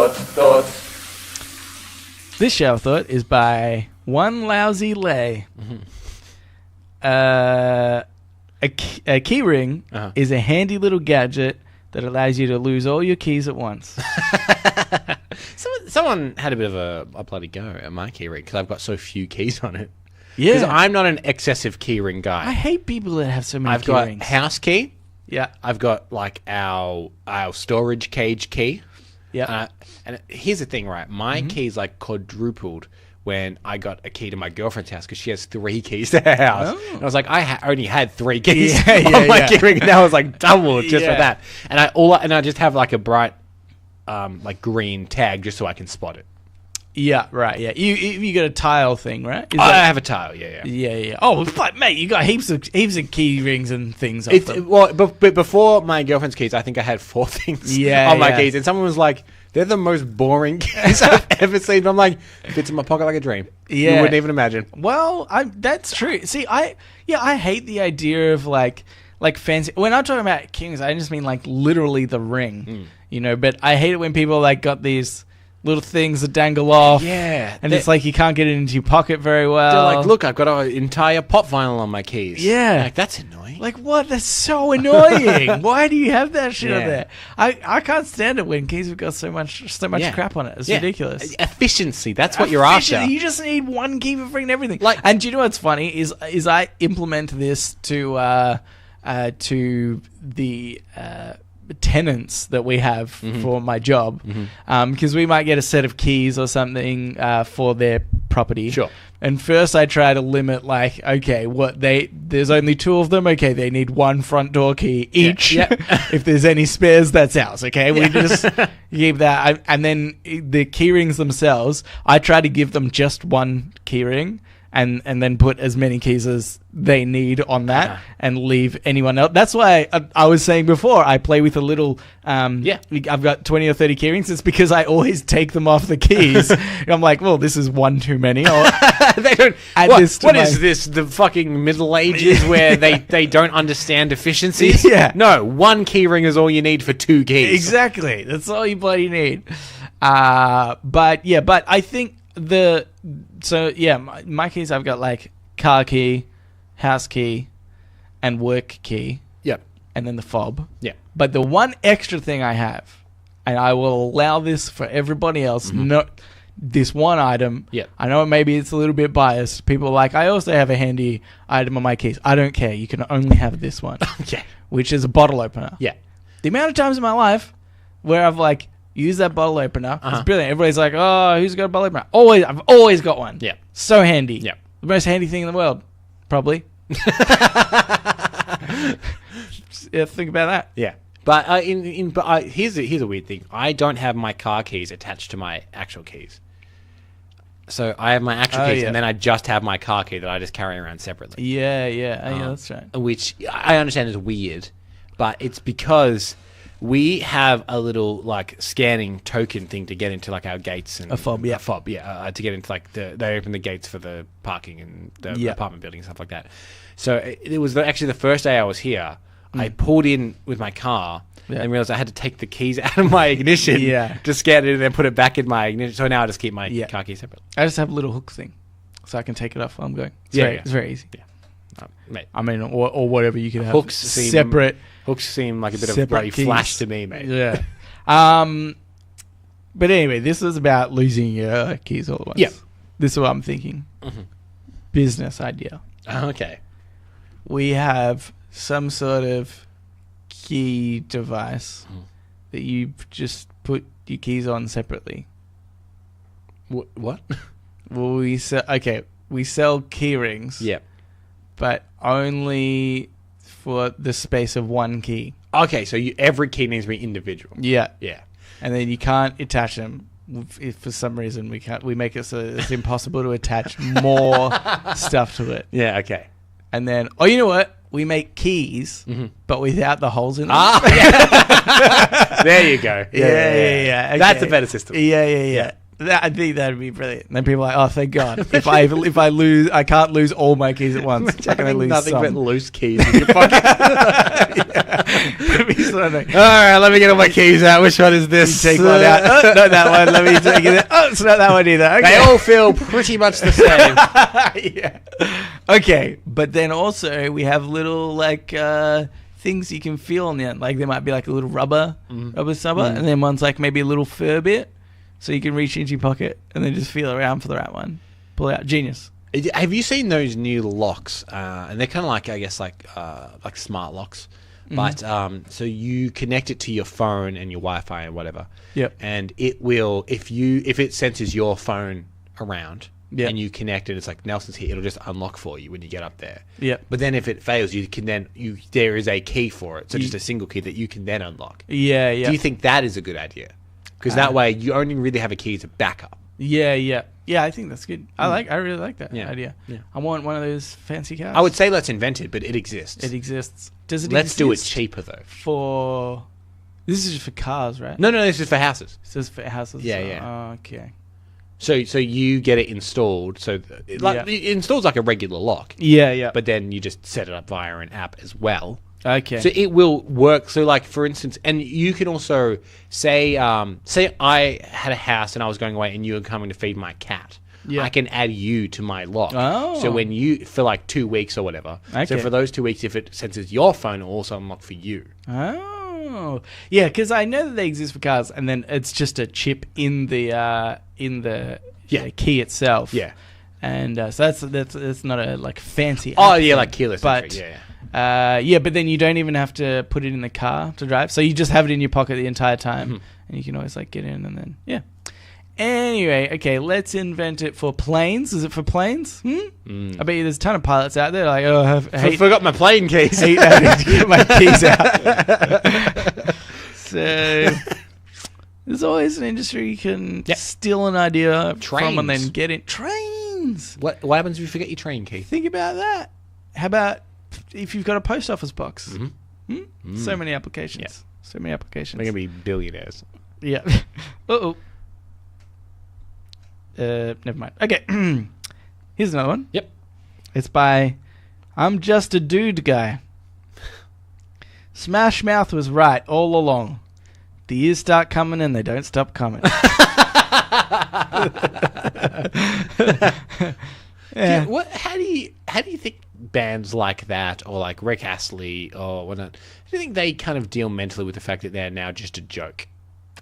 thoughts. This shower thought is by One Lousy Lay. A key ring is a handy little gadget that allows you to lose all your keys at once. Someone had a bit of a bloody go at my key ring because I've got so few keys on it. Yeah. Because I'm not an excessive key ring guy. I hate people that have so many key rings. I've got house key. Yeah. I've got like our storage cage key. Yeah. And here's the thing, right? My key's like quadrupled when I got a key to my girlfriend's house because she has 3 keys to her house. Oh. And I was like, I only had 3 keys on my key ring, and now it's like double just for that. And I just have like a bright, like green tag just so I can spot it. Yeah, right. Yeah, you got a tile thing, right? I have a tile. Yeah. Oh, but mate, you got heaps of key rings and things. Off them. Well, but before my girlfriend's keys, I think I had 4 things on my keys, and someone was like, "They're the most boring keys I've ever seen." I'm like, fits in my pocket like a dream. Yeah, you wouldn't even imagine. Well, that's true. See, I hate the idea of like like fancy. When I'm talking about kings, I just mean like literally the ring, you know. But I hate it when people like got these little things that dangle off. Yeah. And it's like you can't get it into your pocket very well. They're like, look, I've got an entire pop vinyl on my keys. Yeah. Like, that's annoying. Like, what? That's so annoying. Why do you have that shit on Yeah. there? I can't stand it when keys have got so much Yeah. crap on it. It's Yeah. ridiculous. Efficiency. That's what you're after. You just need one key for freaking everything. Like- and do you know what's funny is I implement this to the tenants that we have for my job, because we might get a set of keys or something for their property. Sure. And first I try to limit, like, okay, there's only 2 of them. Okay, they need 1 front door key each. Yeah. If there's any spares, that's ours. Okay, we just keep that. And then the key rings themselves, I try to give them just 1 key ring. And then put as many keys as they need on that, and leave anyone else. That's why I was saying before, I play with a little. I've got 20 or 30 key rings. It's because I always take them off the keys. I'm like, well, this is 1 too many. They don't. What is this? The fucking Middle Ages where they don't understand efficiencies? Yeah. No, 1 key ring is all you need for 2 keys. Exactly. That's all you bloody need. But I think my keys, I've got like car key, house key, and work key. Yep. And then the fob. Yeah. But the one extra thing I have, and I will allow this for everybody else, not this one item. Yeah. I know maybe it's a little bit biased. People are like, I also have a handy item on my keys. I don't care. You can only have this one. Okay. Which is a bottle opener. Yeah. The amount of times in my life where I've like used that bottle opener, it's brilliant. Everybody's like, oh, who's got a bottle opener? I've always got one. Yeah. So handy. Yeah. The most handy thing in the world. Probably. Yeah, think about that. Yeah. But here's a weird thing. I don't have my car keys attached to my actual keys. So I have my actual keys, and then I just have my car key that I just carry around separately. Yeah, that's right. Which I understand is weird, but it's because we have a little like scanning token thing to get into like our gates and A fob, yeah. To get into like they open the gates for the parking and the Yeah. apartment building and stuff like that. So it was actually the first day I was here. I pulled in with my car and realized I had to take the keys out of my ignition to scan it and then put it back in my ignition. So now I just keep my car keys separate. I just have a little hook thing, so I can take it off while I'm going. It's very easy. Yeah. Mate. I mean, or whatever you could have. Hooks separate. Hooks seem like a bit of separate bloody keys. flash to me, mate. Yeah. But anyway, this was about losing your keys all at once. Yeah. This is what I'm thinking. Business idea. Okay. We have some sort of key device that you just put your keys on separately. What? Well, we sell key rings. Yeah. But only for the space of 1 key. Okay, so every key needs to be individual. Yeah. Yeah. And then you can't attach them. If for some reason we make it so it's impossible to attach more stuff to it. Yeah, okay. And then, you know what? We make keys, but without the holes in them. There you go. Yeah. Okay. That's a better system. Yeah. I think that'd be brilliant. And then people are like, oh, thank God. If I lose, I can't lose all my keys at once. I can lose nothing some. but loose keys in your pocket. It'd be something. All right, let me get all my keys out. Which one is this? Take one out. Oh, not that one. Let me take it. Oh, it's not that one either. Okay. They all feel pretty much the same. Yeah. Okay, but then also we have little like things you can feel on the end. Like there might be like a little rubber stubber, and then one's like maybe a little fur bit, so you can reach into your pocket and then just feel around for the right one. Pull it out. Genius. Have you seen those new locks? And they're kind of like, I guess, like smart locks. But so you connect it to your phone and your Wi-Fi and whatever. Yep. And it will, if it senses your phone around and you connect it, it's like Nelson's here. It'll just unlock for you when you get up there. Yep. But then if it fails, you can then there is a key for it. So just a single key that you can then unlock. Yeah. Do you think that is a good idea? Because that way you only really have a key to backup. Yeah. I think that's good. I really like that idea. Yeah. I want one of those fancy cars. I would say let's invent it, but it exists. It exists. Does it? Let's exist do it cheaper though. For this is just for cars, right? No, this is for houses. This is for houses. Yeah. Oh, okay. So you get it installed. So it installs like a regular lock. Yeah. But then you just set it up via an app as well. Okay. So it will work. So like, for instance, and you can also say I had a house and I was going away and you were coming to feed my cat. Yeah. I can add you to my lock. Oh. So when you, for like 2 weeks or whatever. Okay. So for those 2 weeks, if it senses your phone, it'll also unlock for you. Oh, yeah, because I know that they exist for cars, and then it's just a chip in the key itself. Yeah. And so that's not a like fancy. Oh app yeah, thing, like keyless but entry. Yeah. but then you don't even have to put it in the car to drive, so you just have it in your pocket the entire time, and you can always like get in and then Anyway, okay, let's invent it for planes. Is it for planes? I bet you there's a ton of pilots out there like, I forgot my plane keys. hate having to get my keys out. So there's always an industry you can steal an idea from and then get it. Trains. What happens if you forget your train key? Think about that. How about if you've got a post office box? So many applications. Yeah. So many applications. They're gonna be billionaires. Yeah. Uh-oh. Never mind. Okay. Here's another one. Yep. It's by I'm Just a Dude Guy. Smash Mouth was right all along. The years start coming and they don't stop coming. Yeah. How do you think bands like that, or like Rick Astley or whatnot, do you think they kind of deal mentally with the fact that they're now just a joke?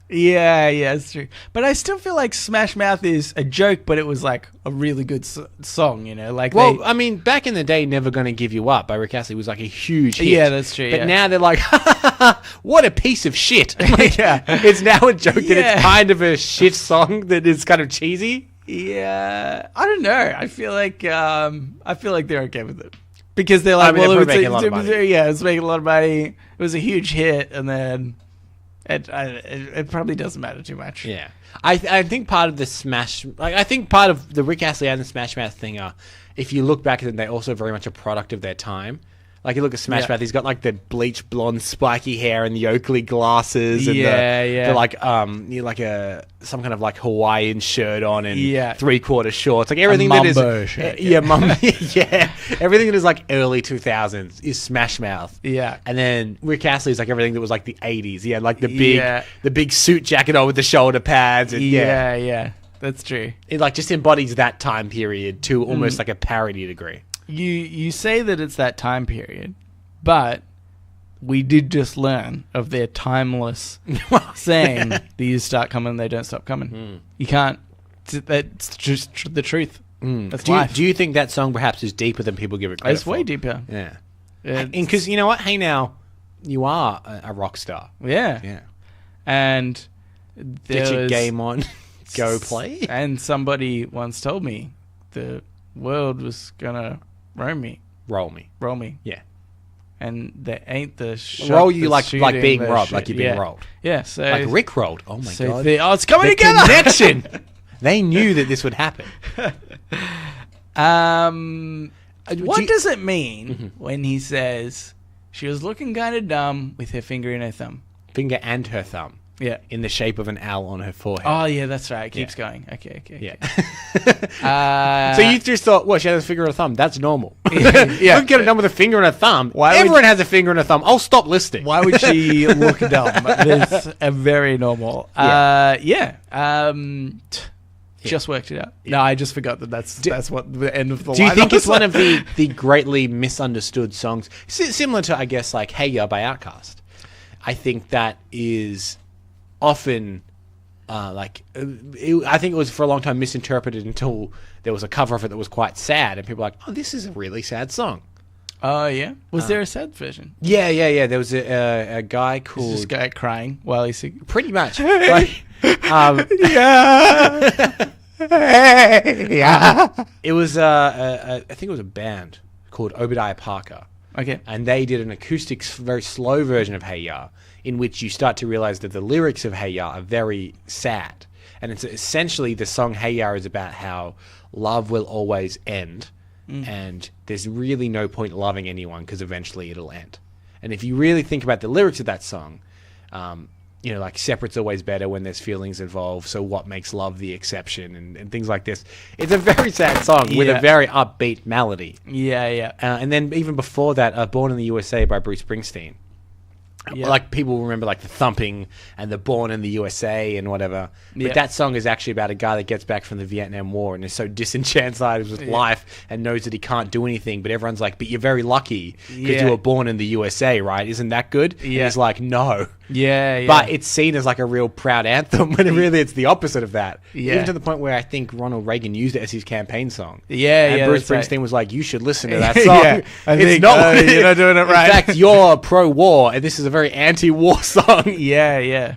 Yeah, it's true. But I still feel like Smash Mouth is a joke, but it was like a really good song, you know? Like, well, I mean, back in the day, Never Gonna Give You Up by Rick Astley was like a huge hit. Yeah, that's true. But now they're like, what a piece of shit. Like, Yeah. It's now a joke that Yeah. it's kind of a shit song that is kind of cheesy. Yeah, I don't know. I feel like they're okay with it because they're like, I mean, well, they're it probably making a lot of money. Yeah, it's making a lot of money. It was a huge hit, and then it probably doesn't matter too much. Yeah, I think part of the Smash, like I think part of the Rick Astley and the Smash Mouth thing are, if you look back at them, they're also very much a product of their time. Like you look at Smash Mouth, he's got like the bleach blonde spiky hair and the Oakley glasses and the like some kind of like Hawaiian shirt on and 3/4 shorts, like everything that is shirt, everything that is like early 2000s is Smash Mouth. Yeah. And then Rick Astley is like everything that was like the 80s. He had like the big suit jacket on with the shoulder pads and yeah. That's true. It like just embodies that time period to almost like a parody degree. You say that it's that time period, but we did just learn of their timeless saying, the years start coming, they don't stop coming. You can't. That's just the truth. That's life. Do you think that song perhaps is deeper than people give it credit It's way deeper. Yeah. Because you know what? Hey, now, you are a rock star. Yeah. Yeah. And get your game on. Go play. And somebody once told me the world was gonna roll me. Yeah. And there ain't the shot roll you like shooting being the robbed, shoot. like you're being rolled. Yeah, so like Rick rolled. Oh my god! It's coming the together. Connection. They knew that this would happen. What does it mean when he says she was looking kind of dumb with her finger in her thumb? Finger and her thumb. Yeah. In the shape of an owl on her forehead. Oh, yeah, that's right. It keeps going. Okay. Yeah. So you just thought, well, she has a finger and a thumb. That's normal. Yeah. Don't get it done with a finger and a thumb. Everyone has a finger and a thumb. I'll stop listening. Why would she look dumb? That's a very normal. Just worked it out. No, I just forgot that's what the end of the line. Do you think it's one of the greatly misunderstood songs? Similar to, I guess, like Hey Ya by Outkast. I think that is often I think it was for a long time misinterpreted until there was a cover of it that was quite sad, and people were like, oh, this is a really sad song. Oh, yeah? Was there a sad version? Yeah. There was a guy called... This guy crying while he's singing? Pretty much. Yeah. It was, I think it was a band called Obadiah Parker. Okay. And they did an acoustic, very slow version of Hey Ya, in which you start to realize that the lyrics of Hey Ya are very sad. And it's essentially the song Hey Ya is about how love will always end, and there's really no point loving anyone because eventually it'll end. And if you really think about the lyrics of that song, you know, like separate's always better when there's feelings involved. So what makes love the exception and things like this. It's a very sad song with a very upbeat melody. Yeah. And then even before that, Born in the USA by Bruce Springsteen. Yeah. Like people remember like the thumping and the Born in the USA and whatever. But that song is actually about a guy that gets back from the Vietnam War and is so disenchanted with life and knows that he can't do anything. But everyone's like, but you're very lucky because you were born in the USA, right? Isn't that good? And he's like, no. Yeah. But it's seen as like a real proud anthem when really it's the opposite of that. Yeah. Even to the point where I think Ronald Reagan used it as his campaign song. Yeah, and Bruce that's Springsteen was like, you should listen to that song. It's not you're not doing it right. In fact, you're pro-war, and this is a very anti-war song. Yeah.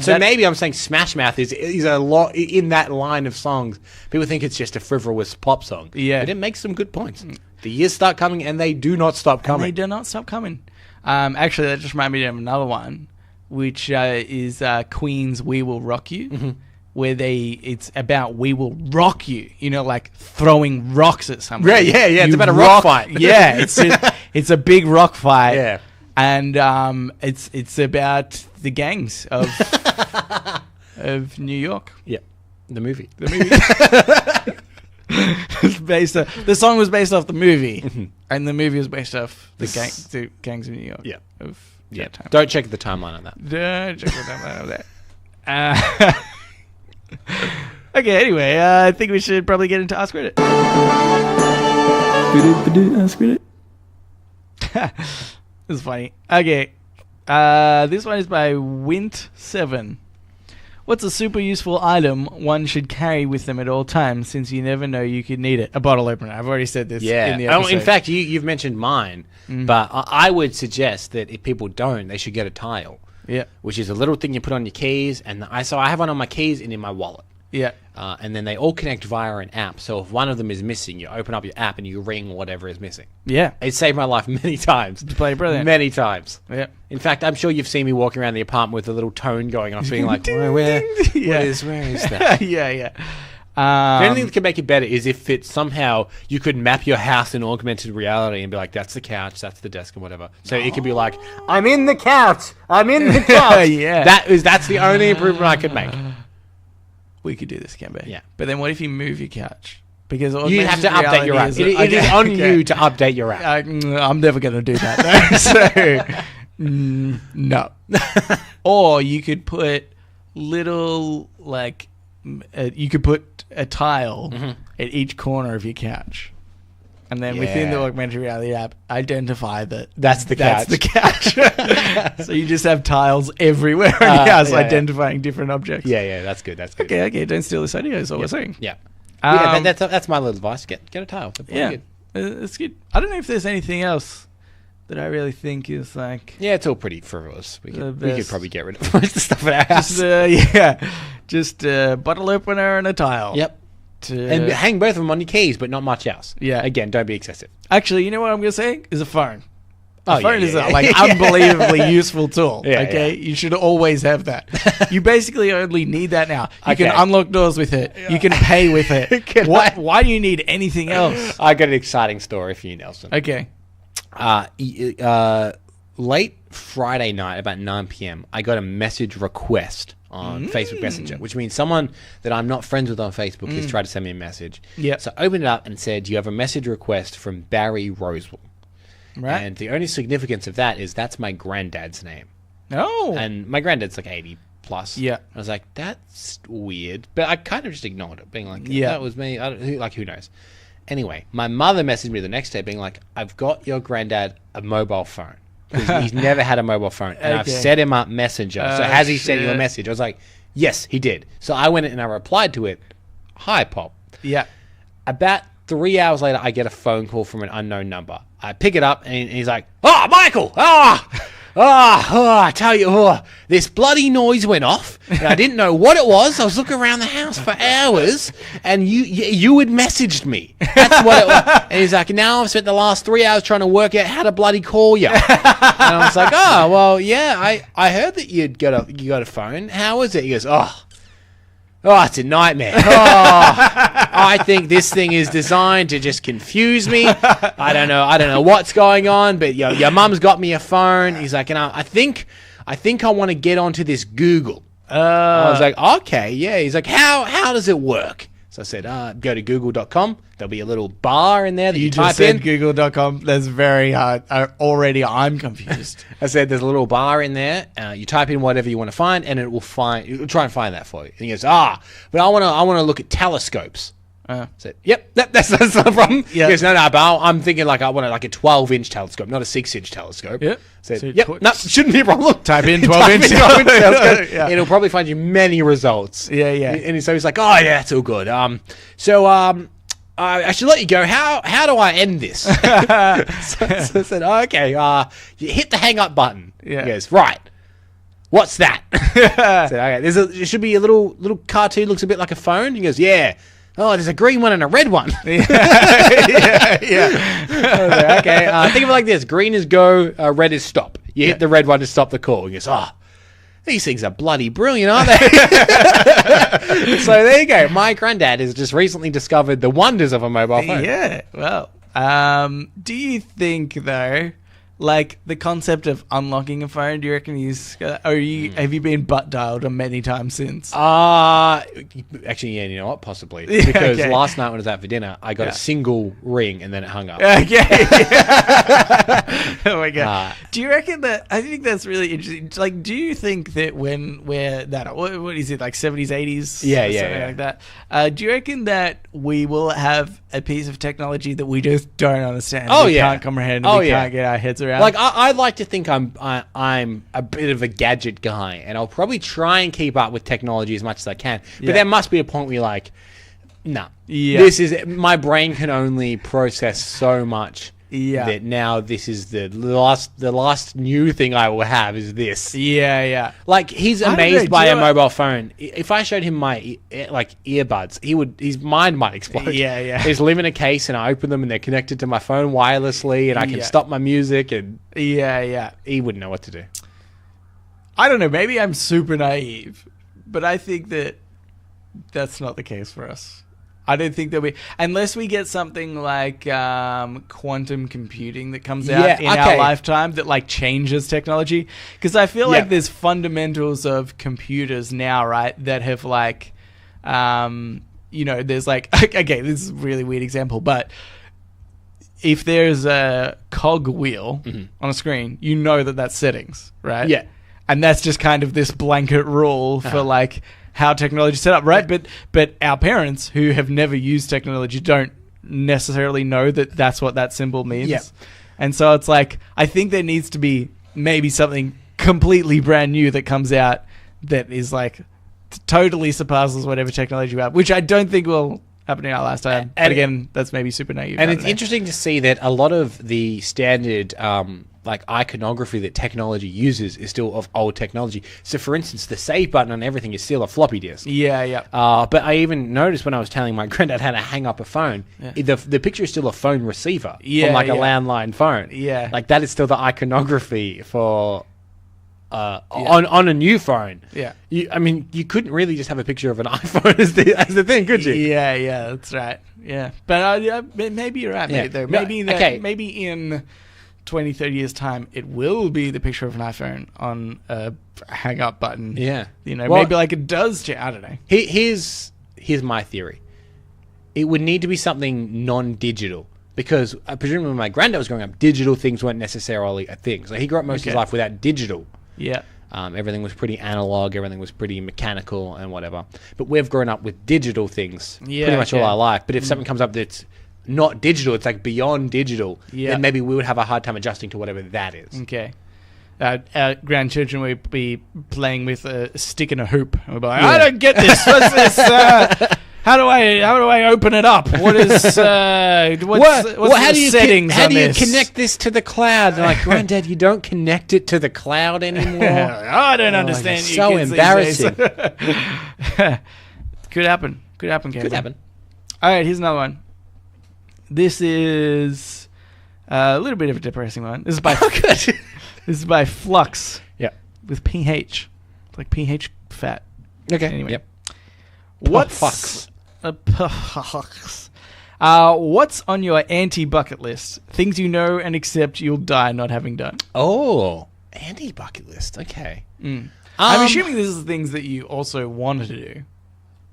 So maybe I'm saying Smash Mouth is a lot in that line of songs. People think it's just a frivolous pop song. Yeah. But it makes some good points. The years start coming, and they do not stop coming. They do not stop coming. Actually, that just reminded me of another one, which is Queen's "We Will Rock You," where it's about "We will rock you," you know, like throwing rocks at somebody. Right? Yeah. It's about a rock fight. Yeah, it's a big rock fight. Yeah. And it's about the gangs of of New York. Yeah. The movie. The song was based off the movie, and the movie was based off the gangs of New York. Yeah. Of that time. Don't check the timeline on that. Don't check the timeline on that. Okay. Anyway, I think we should probably get into Ask Reddit. Ask Reddit. This is funny. Okay. This one is by Wint7. What's a super useful item one should carry with them at all times, since you never know you could need it? A bottle opener. I've already said this in the episode. In fact, you've mentioned mine, but I would suggest that if people don't, they should get a tile. Yeah. Which is a little thing you put on your keys, and so I have one on my keys and in my wallet. Yeah. And then they all connect via an app. So if one of them is missing, you open up your app and you ring whatever is missing. Yeah. It saved my life many times. It's bloody brilliant. Many times. Yeah. In fact, I'm sure you've seen me walking around the apartment with a little tone going off, being like, where is that? Yeah. The only thing that can make it better is if it somehow you could map your house in augmented reality and be like, that's the couch, that's the desk, or whatever. So it could be like, I'm in the couch. Yeah. That's the only improvement I could make. We could do this, can't we? Yeah. But then what if you move your couch? Because you have to update your app. It is on you to update your app. I'm never going to do that. No. Or you could put little, like, you could put a tile at each corner of your couch. And then within the augmented reality app, identify that that's the couch. So you just have tiles everywhere in your house identifying different objects. Yeah, that's good. Okay, don't steal this idea is all we're saying. Yeah. That's my little advice. Get a tile. Good. It's good. I don't know if there's anything else that I really think is like... Yeah, it's all pretty frivolous. We could probably get rid of most of the stuff at our house. Just a bottle opener and a tile. Yep. And hang both of them on your keys, but not much else. Yeah. Again, don't be excessive. Actually, you know what I'm going to say? Is a phone. A phone is a unbelievably useful tool. Yeah. You should always have that. You basically only need that now. You can unlock doors with it. You can pay with it. Why do you need anything else? I got an exciting story for you, Nelson. Okay. Late Friday night, about 9 p.m., I got a message request on Facebook Messenger, which means someone that I'm not friends with on Facebook has tried to send me a message. Yeah. So I opened it up and said, you have a message request from Barry Rosewell. Right. And the only significance of that is that's my granddad's name. Oh. And my granddad's like 80 plus. Yeah. I was like, that's weird. But I kind of just ignored it, being like, that was me. Who knows? Anyway, my mother messaged me the next day being like, I've got your granddad a mobile phone. Because he's never had a mobile phone. And I've set him up Messenger. So has he sent you a message? I was like, yes, he did. So I went and I replied to it, hi, Pop. Yeah. About 3 hours later, I get a phone call from an unknown number. I pick it up and he's like, oh, Michael, I tell you, this bloody noise went off and I didn't know what it was. I was looking around the house for hours and you had messaged me. That's what it was. And he's like, now I've spent the last 3 hours trying to work out how to bloody call you. And I was like, oh, well, yeah, I heard that you got a phone. How is it? He goes, oh, it's a nightmare. I think this thing is designed to just confuse me. I don't know what's going on, but your mum's got me a phone. He's like, I think I think I want to get onto this Google. I was like, okay, yeah. He's like, how does it work? So I said, go to google.com. There'll be a little bar in there that you type in. google.com. That's very hard. Already, I'm confused. I said, there's a little bar in there. You type in whatever you want to find, and it'll try and find that for you. And he goes, but I want to look at telescopes. I said, yep, that's not a problem. Yep. He goes, no, but I'm thinking like I want a 12-inch telescope, not a 6-inch telescope. Yep. I said, no, shouldn't be a problem. Type in 12-inch telescope. Yeah. It'll probably find you many results. Yeah. And so he's like, oh, yeah, that's all good. I should let you go. How do I end this? So I said, okay, you hit the hang up button. Yeah. He goes, right. What's that? I said, okay, there should be a little cartoon, looks a bit like a phone. He goes, yeah. Oh, there's a green one and a red one. Yeah. I was like, okay, think of it like this. Green is go, red is stop. You hit the red one to stop the call. He goes, these things are bloody brilliant, aren't they? So there you go. My granddad has just recently discovered the wonders of a mobile phone. Yeah, well, do you think, though, like the concept of unlocking a phone, do you reckon have you been butt dialed many times since? Actually, yeah, you know what? Possibly. Because last night when I was out for dinner, I got a single ring and then it hung up. Okay. Oh my God. Do you reckon that, I think that's really interesting. Like, do you think that when we're that, what is it, like 70s, 80s? Something like that. Do you reckon that we will have a piece of technology that we just don't understand? We can't comprehend, we can't get our heads around? Like, I'd like to think I'm a bit of a gadget guy, and I'll probably try and keep up with technology as much as I can. But there must be a point where you're like, nah, this is my brain can only process so much. That now this is the last new thing I will have is this. Like, he's amazed by a mobile phone. If I showed him my earbuds, his mind might explode. He's live in a case and I open them and they're connected to my phone wirelessly and I can stop my music and he wouldn't know what to do. I don't know. Maybe I'm super naive, but I think that that's not the case for us. I don't think that unless we get something like quantum computing that comes out in our lifetime that like changes technology. Because I feel like there's fundamentals of computers now, right, that have like, there's like, okay, this is a really weird example, but if there's a cog wheel on a screen, you know that that's settings, right? Yeah. And that's just kind of this blanket rule for like how technology is set up, right? But our parents who have never used technology don't necessarily know that that's what that symbol means. And so it's like, I think there needs to be maybe something completely brand new that comes out that is like totally surpasses whatever technology we have, which I don't think will happen in our lifetime. But again, that's maybe super naive. And it's interesting to see that a lot of the standard like iconography that technology uses is still of old technology. So, for instance, the save button on everything is still a floppy disk. But I even noticed when I was telling my granddad how to hang up a phone, the picture is still a phone receiver from like a landline phone. Like that is still the iconography for on a new phone. I mean, you couldn't really just have a picture of an iPhone as the thing, could you? That's right. But maybe you're right, mate, though. Maybe in 20, 30 years time, it will be the picture of an iPhone on a hang up button. Maybe like it does change. I don't know. Here's my theory. It would need to be something non-digital because presumably when my granddad was growing up, digital things weren't necessarily a thing. So he grew up most of his life without digital. Everything was pretty analog. Everything was pretty mechanical and whatever. But we've grown up with digital things pretty much all our life. But if something comes up that's not digital, it's like beyond digital, then maybe we would have a hard time adjusting to whatever that is. Our grandchildren would be playing with a stick and a hoop. And we'd be like, I don't get this. What's this? How do I open it up? What is how do you settings? How do you connect this to the cloud? And like, Granddad, you don't connect it to the cloud anymore. I don't understand. You so embarrassing. Could happen. Could happen. All right, here's another one. This is a little bit of a depressing one. This is by This is by Flux. With PH. It's like PH fat. Okay. Anyway. What's what's on your anti-bucket list? Things you know and accept you'll die not having done. Oh. Anti-bucket list. Okay. I'm assuming this is the things that you also wanted to do.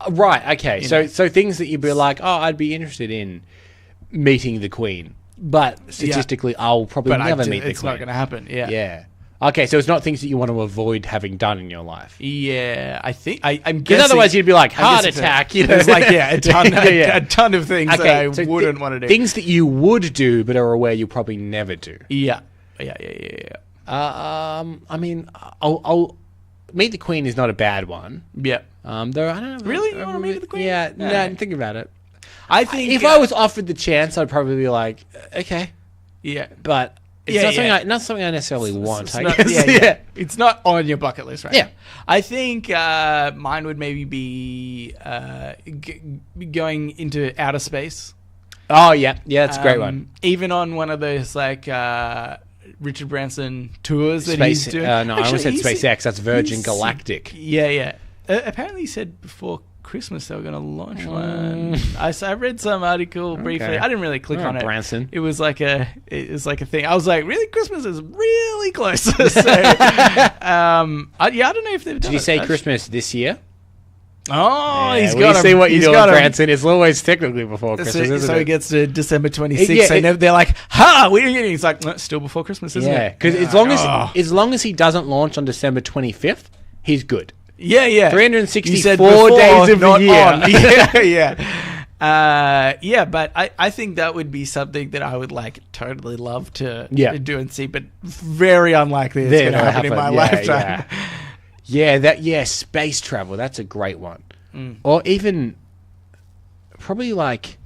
Right. Okay. So things that you'd be like, oh, I'd be interested in meeting the Queen, but statistically, I'll probably never meet the Queen. It's not going to happen. Yeah. Yeah. Okay, so it's not things that you want to avoid having done in your life. Yeah, I think I'm guessing. Because otherwise, you'd be like heart attack. There's like a ton of things that I wouldn't want to do. Things that you would do, but are aware you'll probably never do. Yeah. I mean, I'll meet the Queen is not a bad one. Yeah. Though I don't know. Really, you want to meet the Queen? Yeah. No, think about it. I think if I was offered the chance, I'd probably be like, okay. Yeah, but. It's not something I necessarily want. I guess. It's not on your bucket list, right? Yeah. I think mine would maybe be going into outer space. Oh, yeah. Yeah, that's a great one. Even on one of those, like, Richard Branson tours that he's doing. No, I almost said SpaceX. That's Virgin Galactic. Yeah. Apparently he said before Christmas they were going to launch one. I read some article briefly. I didn't really click on it. Branson. It was like a thing. I was like, really? Christmas is really close. So, I don't know if they've done it. Did you say Christmas this year? Oh, yeah, he's got see what you're doing, Branson. It's always technically before Christmas, isn't it? So he gets to December 26th, and they're like, "Ha, we didn't get it." He's like, no, it's still before Christmas, isn't it? Yeah, because as long as he doesn't launch on December 25th, he's good. Yeah. 364 days of the year. Yeah. But I think that would be something that I would like totally love to do and see, but very unlikely it's going to happen in my lifetime. Space travel. That's a great one. Or even probably like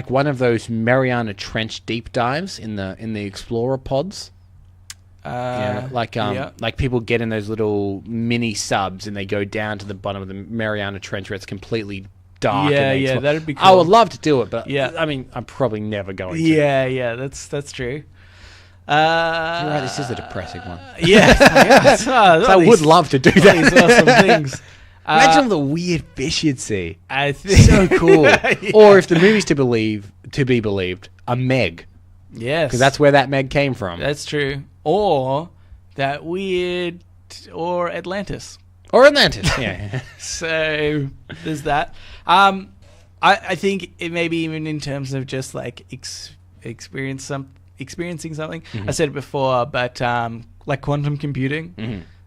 one of those Mariana Trench deep dives in the Explorer pods. Like people get in those little mini subs and they go down to the bottom of the Mariana Trench where it's completely dark. Yeah, that'd be cool. I would love to do it, but I mean, I'm probably never going to. Yeah, that's true. You're right, this is a depressing one. I would love to do that. These awesome things. Imagine all the weird fish you'd see. I think so cool. Or if the movie's to be believed, a Meg. Yes, because that's where that Meg came from. That's true. Or that weird, or Atlantis. Yeah. So there's that. I think it maybe even in terms of just like experiencing something. I said it before, but like quantum computing.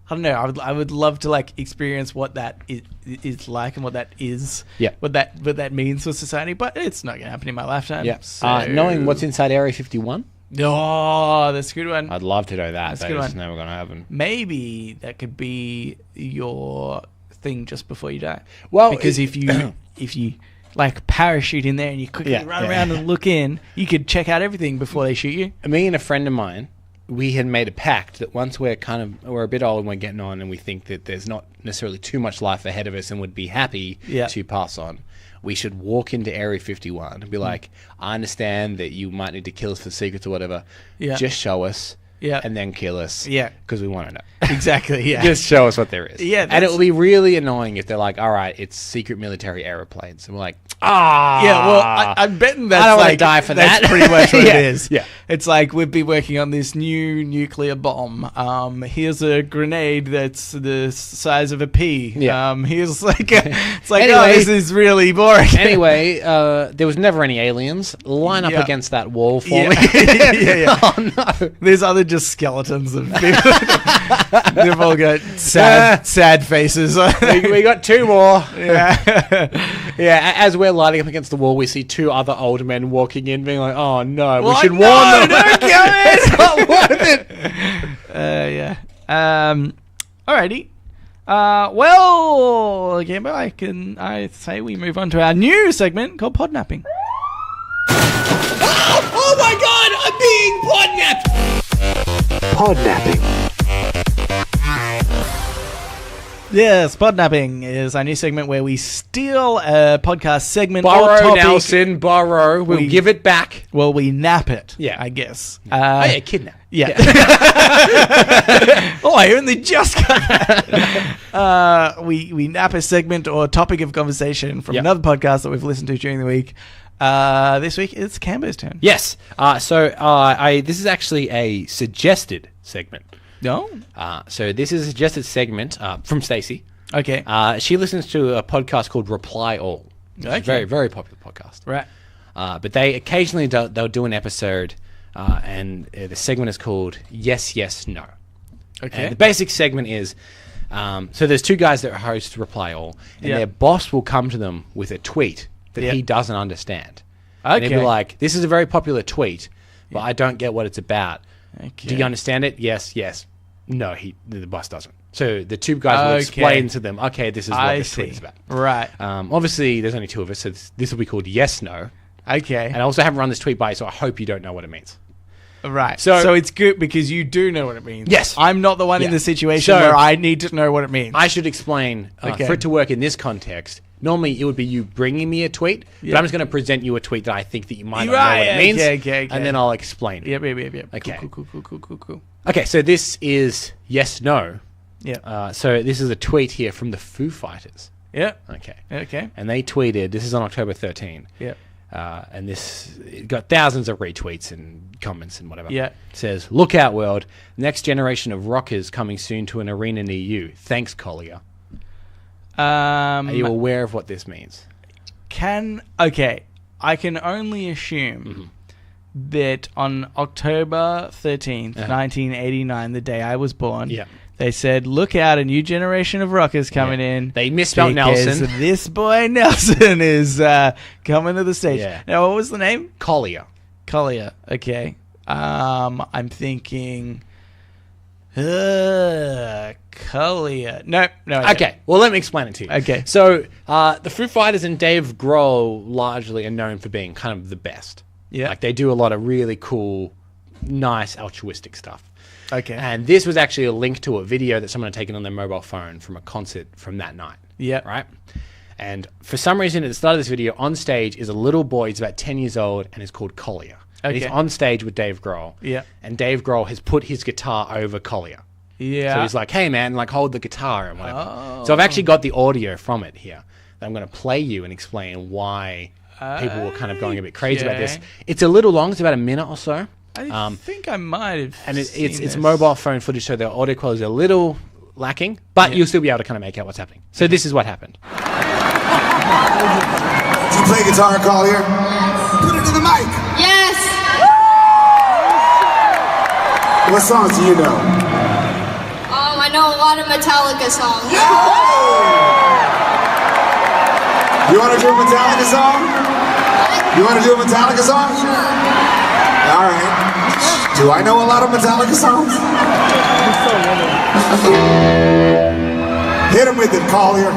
I don't know. I would love to like experience what that is like and what that is. Yeah. What that means for society, but it's not going to happen in my lifetime. Yeah. So. Knowing what's inside Area 51. Oh, that's a good one. I'd love to know that. That's but it's never going to happen. Maybe that could be your thing just before you die. Well, because if you like parachute in there and you quickly run around and look in, you could check out everything before they shoot you. Me and a friend of mine, we had made a pact that once we're a bit old and we're getting on and we think that there's not necessarily too much life ahead of us and would be happy to pass on, we should walk into Area 51 and be like, I understand that you might need to kill us for secrets or whatever. Yeah. Just show us. Yeah. And then kill us. Yeah. Because we want to know. Exactly, yeah. Just show us what there is. Yeah. And it will be really annoying if they're like, all right, it's secret military aeroplanes. And we're like, yeah, well, I'm betting that's I don't want to die for that's that. pretty much what it is. Yeah. It's like, we've been working on this new nuclear bomb. Here's a grenade that's the size of a pea. Yeah. Here's like, it's like, anyway, this is really boring. Anyway, there was never any aliens. Line up against that wall for me. Yeah. Oh, no. There's other just skeletons of people. They've all got sad faces. we got two more. Yeah. As we're lining up against the wall, we see two other old men walking in, being like, "Oh no, we should warn them. Don't come in. It's not worth it." Yeah. Alrighty. Well, Gambo, I say we move on to our new segment called Podnapping. Oh my God! I'm being podnapped. Podnapping. Yes, Podnapping is our new segment where we steal a podcast segment or Borrow, topic. Nelson, borrow. We'll give it back. Well, we nap it. Yeah. I guess. Kidnap. Yeah. Oh, I only just got that. We nap a segment or topic of conversation from another podcast that we've listened to during the week. This week, it's Cambo's turn. Yes. So this is actually a suggested segment. No. So this is just a segment from Stacey. Okay. She listens to a podcast called Reply All. It's a very, very popular podcast. Right. But they occasionally they'll do an episode, and the segment is called Yes, Yes, No. Okay. And the basic segment is, so there's two guys that host Reply All, and their boss will come to them with a tweet that he doesn't understand. Okay. And he'll be like, this is a very popular tweet, but I don't get what it's about. Okay. Do you understand it? Yes, yes. No, the boss doesn't. So the two guys will explain to them, okay, this is what this tweet is about. Right. Obviously, there's only two of us, so this will be called Yes, No. Okay. And I also haven't run this tweet by you, so I hope you don't know what it means. Right. So it's good because you do know what it means. Yes. I'm not the one in the situation where I need to know what it means. I should explain, for it to work in this context, normally it would be you bringing me a tweet, but I'm just going to present you a tweet that I think that you might not know what it means, and then I'll explain it. Yep. Okay. Cool. Okay, so this is Yes, No. Yeah. So this is a tweet here from the Foo Fighters. Yeah. Okay. And they tweeted, this is on October 13. Yeah. And it got thousands of retweets and comments and whatever. Yeah. It says, look out, world. Next generation of rockers coming soon to an arena near you. Thanks, Collier. Are you aware of what this means? I can only assume that on October 13th, 1989, the day I was born, they said, look out, a new generation of rockers coming in. They misspelled Nelson. This boy Nelson is coming to the stage. Yeah. Now, what was the name? Collier. Okay. I'm thinking... Collier. No. Okay, well, let me explain it to you. Okay. So, the Foo Fighters and Dave Grohl largely are known for being kind of the best. Yeah. Like, they do a lot of really cool, nice, altruistic stuff. Okay. And this was actually a link to a video that someone had taken on their mobile phone from a concert from that night. Yeah. Right? And for some reason, at the start of this video, on stage is a little boy. He's about 10 years old and is called Collier. And he's on stage with Dave Grohl. Yeah. And Dave Grohl has put his guitar over Collier. Yeah. So he's like, hey, man, like, hold the guitar and whatever. So I've actually got the audio from it here that I'm going to play you and explain why people were kind of going a bit crazy about this. It's a little long. It's about a minute or so. I think I might have and it's mobile phone footage, so the audio quality is a little lacking, but you'll still be able to kind of make out what's happening. So this is what happened. Do you play guitar, Collier? Put it to the mic. Yes. What songs do you know? I know a lot of Metallica songs. You want to do a Metallica song? You want to do a Metallica song? All right. Do I know a lot of Metallica songs? Hit him with it, Collier.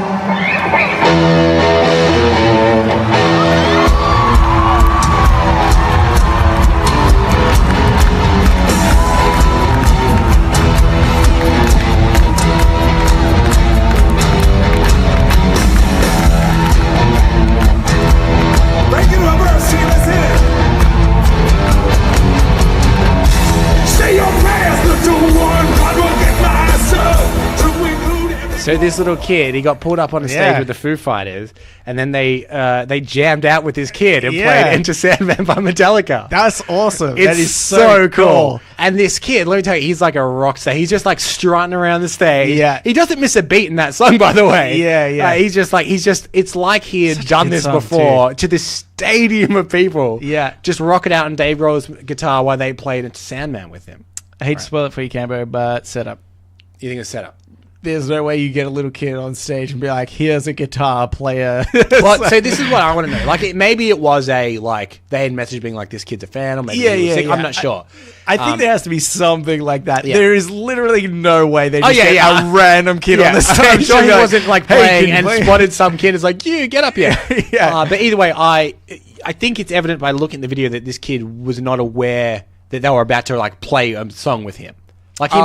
Break it up, let's hit it. Say your prayers, the one, God will get myself to include every. So this little kid, he got pulled up on a stage with the Foo Fighters, and then they jammed out with this kid and played Enter Sandman by Metallica. That's awesome. It's That is so cool. And this kid, let me tell you, he's like a rock star. He's just like strutting around the stage. Yeah. He doesn't miss a beat in that song, by the way. Yeah. It's like he had Such a done good this song, before to this stadium of people. Yeah. Just rocking out on Dave Grohl's guitar while they played Enter Sandman with him. I hate to spoil it for you, Cambo, but set up. You think it's set up? There's no way you get a little kid on stage and be like, here's a guitar player. Well, so this is what I want to know. Like, maybe it was they had messaged being like, this kid's a fan, or maybe he was sick. I'm not sure. I think there has to be something like that. Yeah. There is literally no way they just get yeah. a random kid on the stage. I'm sure he wasn't like playing and play? spotted some kid. It's like, you get up here. Yeah. But either way, I think it's evident by looking at the video that this kid was not aware that they were about to like play a song with him. Like he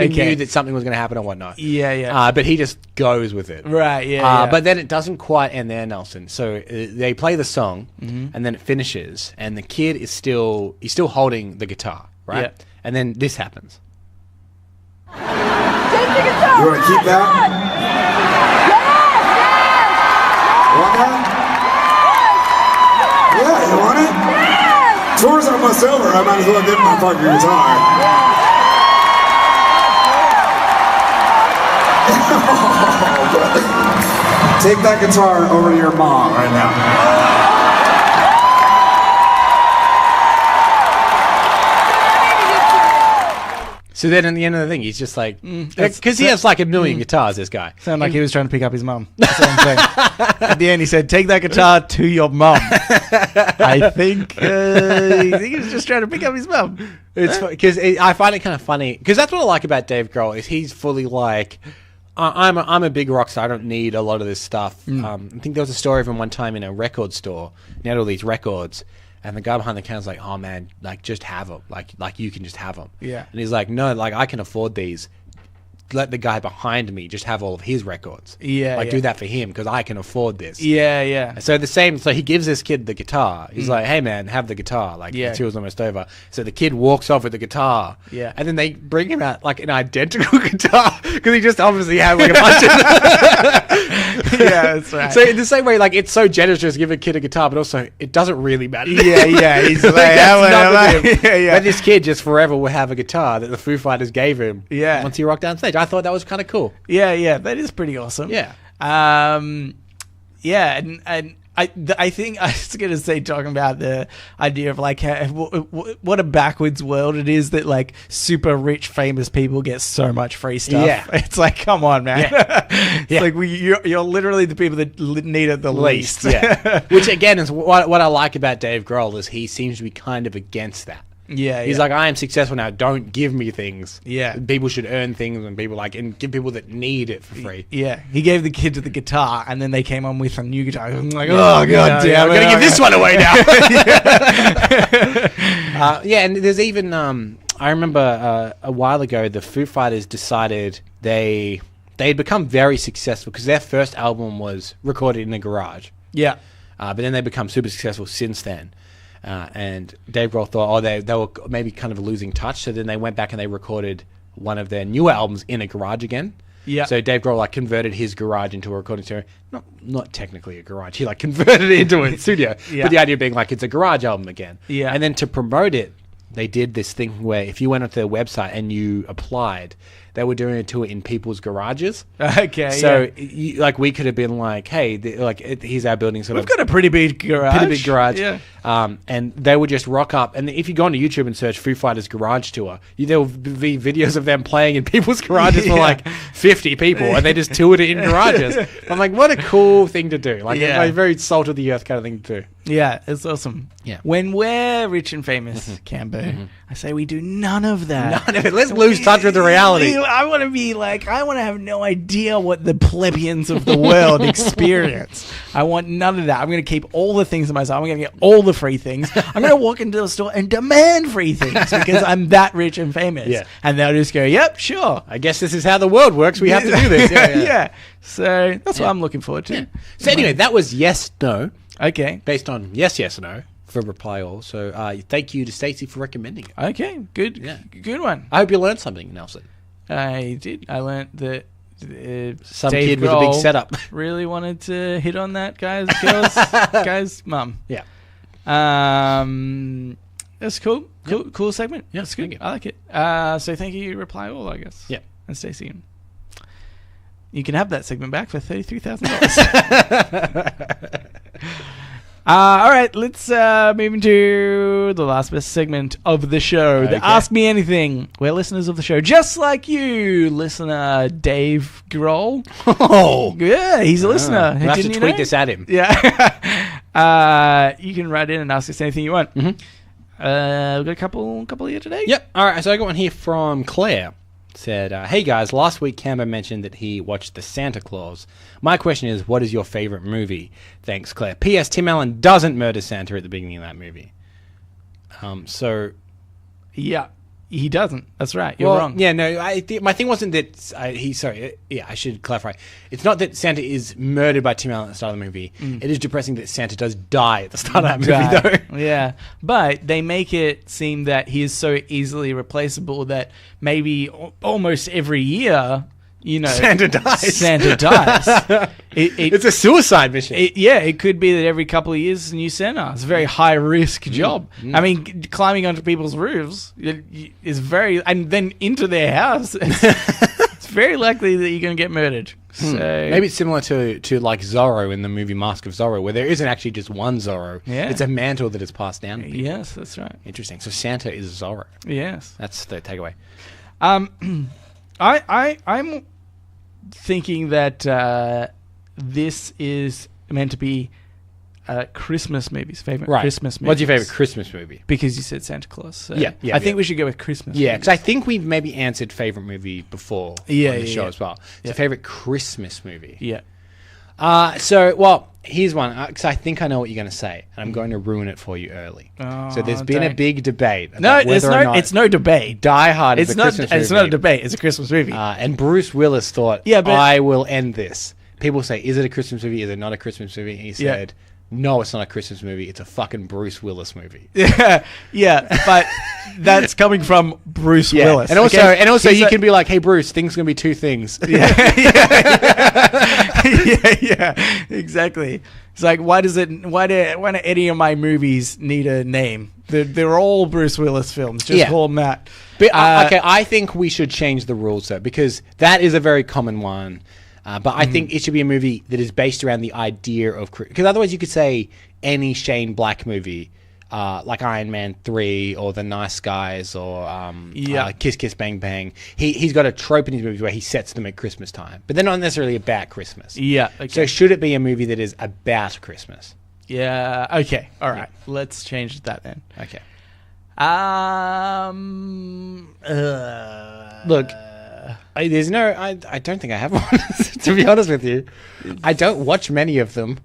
knew that something was going to happen or whatnot. Yeah. But he just goes with it. Right. Yeah. But then it doesn't quite end there, Nelson. So they play the song, and then it finishes, and the kid is still holding the guitar, right? Yeah. And then this happens. You want to keep that? Want that? Yeah, you want it? Tour's almost over. I might as well give my fucking guitar. Take that guitar over to your mom right now. So then at the end of the thing, he's just like... Because he has like a million guitars, this guy. Sound like he was trying to pick up his mum. That's what I'm saying. At the end, he said, take that guitar to your mum. I think he was just trying to pick up his mum. It's because I find it kind of funny. Because that's what I like about Dave Grohl, is he's fully like... I'm a big rock star. I don't need a lot of this stuff. I think there was a story of him one time in a record store. He had all these records. And the guy behind the counter's like, oh man, like just have them. Like you can just have them. Yeah. And he's like, no, like I can afford these. Let the guy behind me just have all of his records. Yeah. Like do that for him because I can afford this. Yeah, yeah. So so he gives this kid the guitar. He's like, hey man, have the guitar. Like the tour's almost over. So the kid walks off with the guitar. Yeah. And then they bring him out like an identical guitar because he just obviously had like a bunch of Yeah, that's right. So in the same way, like it's so generous to give a kid a guitar, but also it doesn't really matter. Yeah. He's like, But this kid just forever will have a guitar that the Foo Fighters gave him. Yeah. Once he rocked down stage, I thought that was kind of cool. Yeah, that is pretty awesome. Yeah. Yeah, and I think I was going to say, talking about the idea of like what a backwards world it is that like super rich famous people get so much free stuff. Yeah. It's like, come on, man. Yeah. It's like you're literally the people that need it the least. Yeah. Which again is what I like about Dave Grohl is he seems to be kind of against that. Yeah, he's like, I am successful now. Don't give me things. Yeah, people should earn things, and people and give people that need it for free. Yeah, he gave the kid the guitar, and then they came on with a new guitar. I'm like, oh god damn, I'm gonna give this one away now. And there's even I remember a while ago the Foo Fighters decided they had become very successful because their first album was recorded in a garage. Yeah, but then they become super successful since then. And Dave Grohl thought, they were maybe kind of losing touch. So then they went back and they recorded one of their newer albums in a garage again. Yeah. So Dave Grohl converted his garage into a recording studio. Not technically a garage. He converted it into a studio. Yeah. But the idea being it's a garage album again. Yeah. And then to promote it, they did this thing where if you went onto their website and you applied, they were doing a tour in people's garages. Okay. So we could have been like, hey, here's our building. We've got a pretty big garage. Yeah. And they would just rock up. And if you go onto YouTube and search Foo Fighters garage tour, there will be videos of them playing in people's garages for 50 people, and they just toured it in garages. I'm like, what a cool thing to do! A very salt of the earth kind of thing to do. Yeah, it's awesome. Yeah. When we're rich and famous, Cambo, I say we do none of that. None of it. Let's lose touch with the reality. I want to be I want to have no idea what the plebeians of the world experience. I want none of that. I'm going to keep all the things to myself. I'm going to get all the free things. I'm going to walk into the store and demand free things because I'm that rich and famous. Yeah. And they'll just go, yep, sure. I guess this is how the world works. We have to do this. Yeah. So that's what I'm looking forward to. Yeah. So anyway, that was yes, no. Okay. Based on yes, no for reply all. So thank you to Stacey for recommending it. Okay. Good. Yeah. Good one. I hope you learned something, Nelson. I did. I learned that some Dave kid with a big setup really wanted to hit on that guy's mum. Yeah. That's cool. Cool segment. Yeah, that's good. thank you. I like it. So thank you, reply all, I guess. Yeah. And Stacey. You can have that segment back for $33,000. All right, let's move into the last best segment of the show. The Ask Me Anything, where listeners of the show, just like you, listener Dave Grohl. Oh, yeah, he's a listener. We'll have to tweet this at him. Yeah, you can write in and ask us anything you want. Mm-hmm. We've got a couple here today. Yep. All right, so I got one here from Claire. Said, hey guys, last week Camber mentioned that he watched The Santa Claus. My question is, what is your favorite movie? Thanks, Claire. P.S. Tim Allen doesn't murder Santa at the beginning of that movie. Yeah, he doesn't. That's right. You're wrong. Yeah, no, my thing wasn't that I should clarify. It's not that Santa is murdered by Tim Allen at the start of the movie. It is depressing that Santa does die at the start of that movie, though. Yeah, but they make it seem that he is so easily replaceable that maybe almost every year, Santa dies. It's a suicide mission. It could be that every couple of years it's a new Santa. It's a very high risk job. I mean, climbing onto people's roofs is very, and then into their house. It's very likely that you're going to get murdered. So maybe it's similar to like Zorro in the movie Mask of Zorro, where there isn't actually just one Zorro. Yeah. It's a mantle that is passed down to people. Yes, that's right. Interesting. So Santa is Zorro. Yes. That's the takeaway. I'm thinking that this is meant to be Christmas movies, favorite Christmas movies. What's your favorite Christmas movie? Because you said Santa Claus. So Yeah, I think we should go with Christmas. Yeah, movies. because I think we've maybe answered favorite movie before on the show as well. It's a favorite Christmas movie. Yeah. Here's one, because I think I know what you're going to say, and I'm going to ruin it for you early. So there's been a big debate about whether or not it's no debate. Die Hard is a Christmas movie. It's not a debate. It's a Christmas movie. And Bruce Willis thought, I will end this. People say, is it a Christmas movie? Is it not a Christmas movie? And he said, no, it's not a Christmas movie. It's a fucking Bruce Willis movie. Yeah, but that's coming from Bruce Willis. And also, you can be like, hey, Bruce, things going to be two things. Yeah, exactly. It's like, why do any of my movies need a name? They're all Bruce Willis films. Just call them that. But, okay, I think we should change the rules, though, because that is a very common one. But I think it should be a movie that is based around the idea of... Because otherwise you could say any Shane Black movie, like Iron Man 3 or The Nice Guys or Kiss Kiss Bang Bang. He's got a trope in his movies where he sets them at Christmas time. But they're not necessarily about Christmas. Yeah. Okay. So should it be a movie that is about Christmas? Yeah. Okay. All right. Let's change that then. Okay. Look... I don't think I have one, to be honest with you. I don't watch many of them.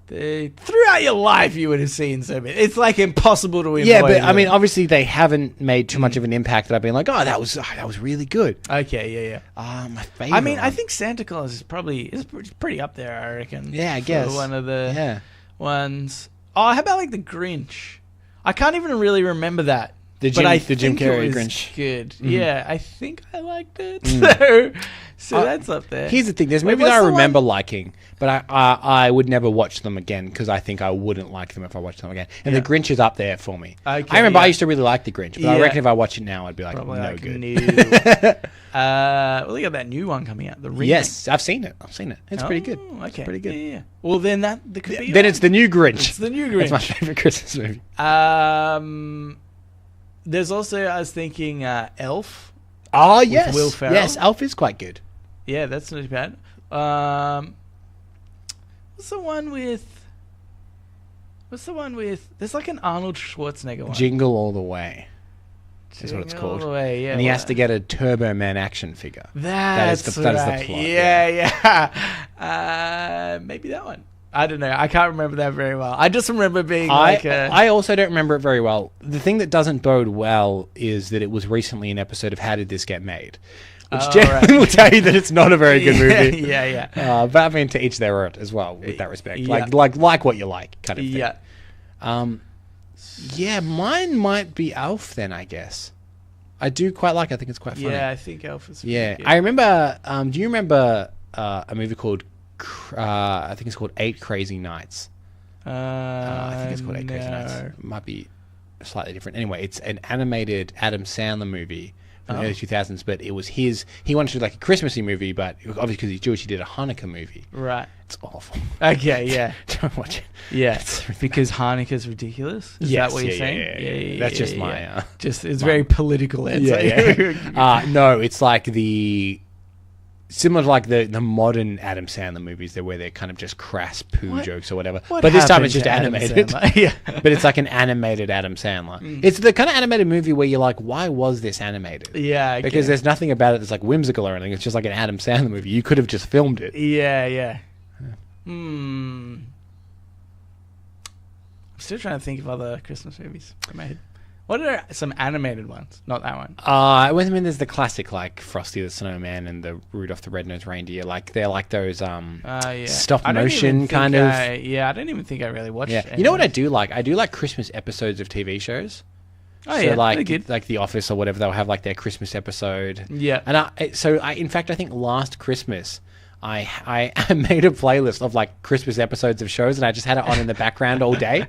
Throughout your life, you would have seen so many. It's like impossible to avoid. Yeah, but I mean, obviously, they haven't made too much of an impact that I've been like, oh, that was really good. Okay, yeah. My favorite. I mean, I think Santa Claus is pretty up there. I reckon. Yeah, I guess one of the ones. Oh, how about like the Grinch? I can't even really remember that. The Jim Carrey Grinch. Good. Mm-hmm. Yeah, I think I liked it. So that's up there. Here's the thing: there's movies I remember liking, but I would never watch them again because I think I wouldn't like them if I watched them again. And the Grinch is up there for me. Okay, I remember I used to really like the Grinch, but I reckon if I watch it now, I'd be like, probably no like good. Well, they got that new one coming out. The remake. Yes, I've seen it. It's pretty good. Okay, it's pretty good. Yeah. Well, then could be. Then it's the new Grinch. It's the new Grinch. It's my favorite Christmas movie. There's also, I was thinking, Elf. Oh, yes. Will Ferrell. Yes, Elf is quite good. Yeah, that's not bad. What's the one with... There's like an Arnold Schwarzenegger one. Jingle All the Way. That's what it's called. All the way, yeah. And he has to get a Turbo Man action figure. That is the plot. Yeah. Maybe that one. I don't know. I can't remember that very well. I just remember being I also don't remember it very well. The thing that doesn't bode well is that it was recently an episode of How Did This Get Made? Which generally will tell you that it's not a very good movie. Yeah. But I mean, to each their own as well, with that respect. Like what you like, kind of thing. Yeah. Mine might be Elf then, I guess. I do quite like it. I think it's quite funny. Yeah, I think Elf is good. Good. I remember... do you remember a movie called... I think it's called 8 Crazy Nights. I think it's called 8 Crazy Nights. It might be slightly different. Anyway, it's an animated Adam Sandler movie from the early 2000s, but it was his... He wanted to do like a Christmassy movie, but obviously because he's Jewish, he did a Hanukkah movie. Right. It's awful. Okay, yeah. Don't watch it. Yeah, because Hanukkah's ridiculous? Is that what you're saying? Yeah. That's just my... it's very political answer. No, it's like the... Similar to like the modern Adam Sandler movies, where they're kind of just crass poo jokes or whatever. But this time it's just animated. But it's like an animated Adam Sandler. It's the kind of animated movie where you're like, why was this animated? Yeah. Because there's nothing about it that's like whimsical or anything. It's just like an Adam Sandler movie. You could have just filmed it. Yeah. I'm still trying to think of other Christmas movies in my head. What are some animated ones? Not that one. There's the classic like Frosty the Snowman and the Rudolph the Red-Nosed Reindeer. Like they're like those stop motion kind of. I don't even think I really watched. Yeah, you know what I do like? I do like Christmas episodes of TV shows. Oh yeah, like The Office or whatever, they'll have like their Christmas episode. Yeah, and in fact I think last Christmas I made a playlist of like Christmas episodes of shows, and I just had it on in the background all day.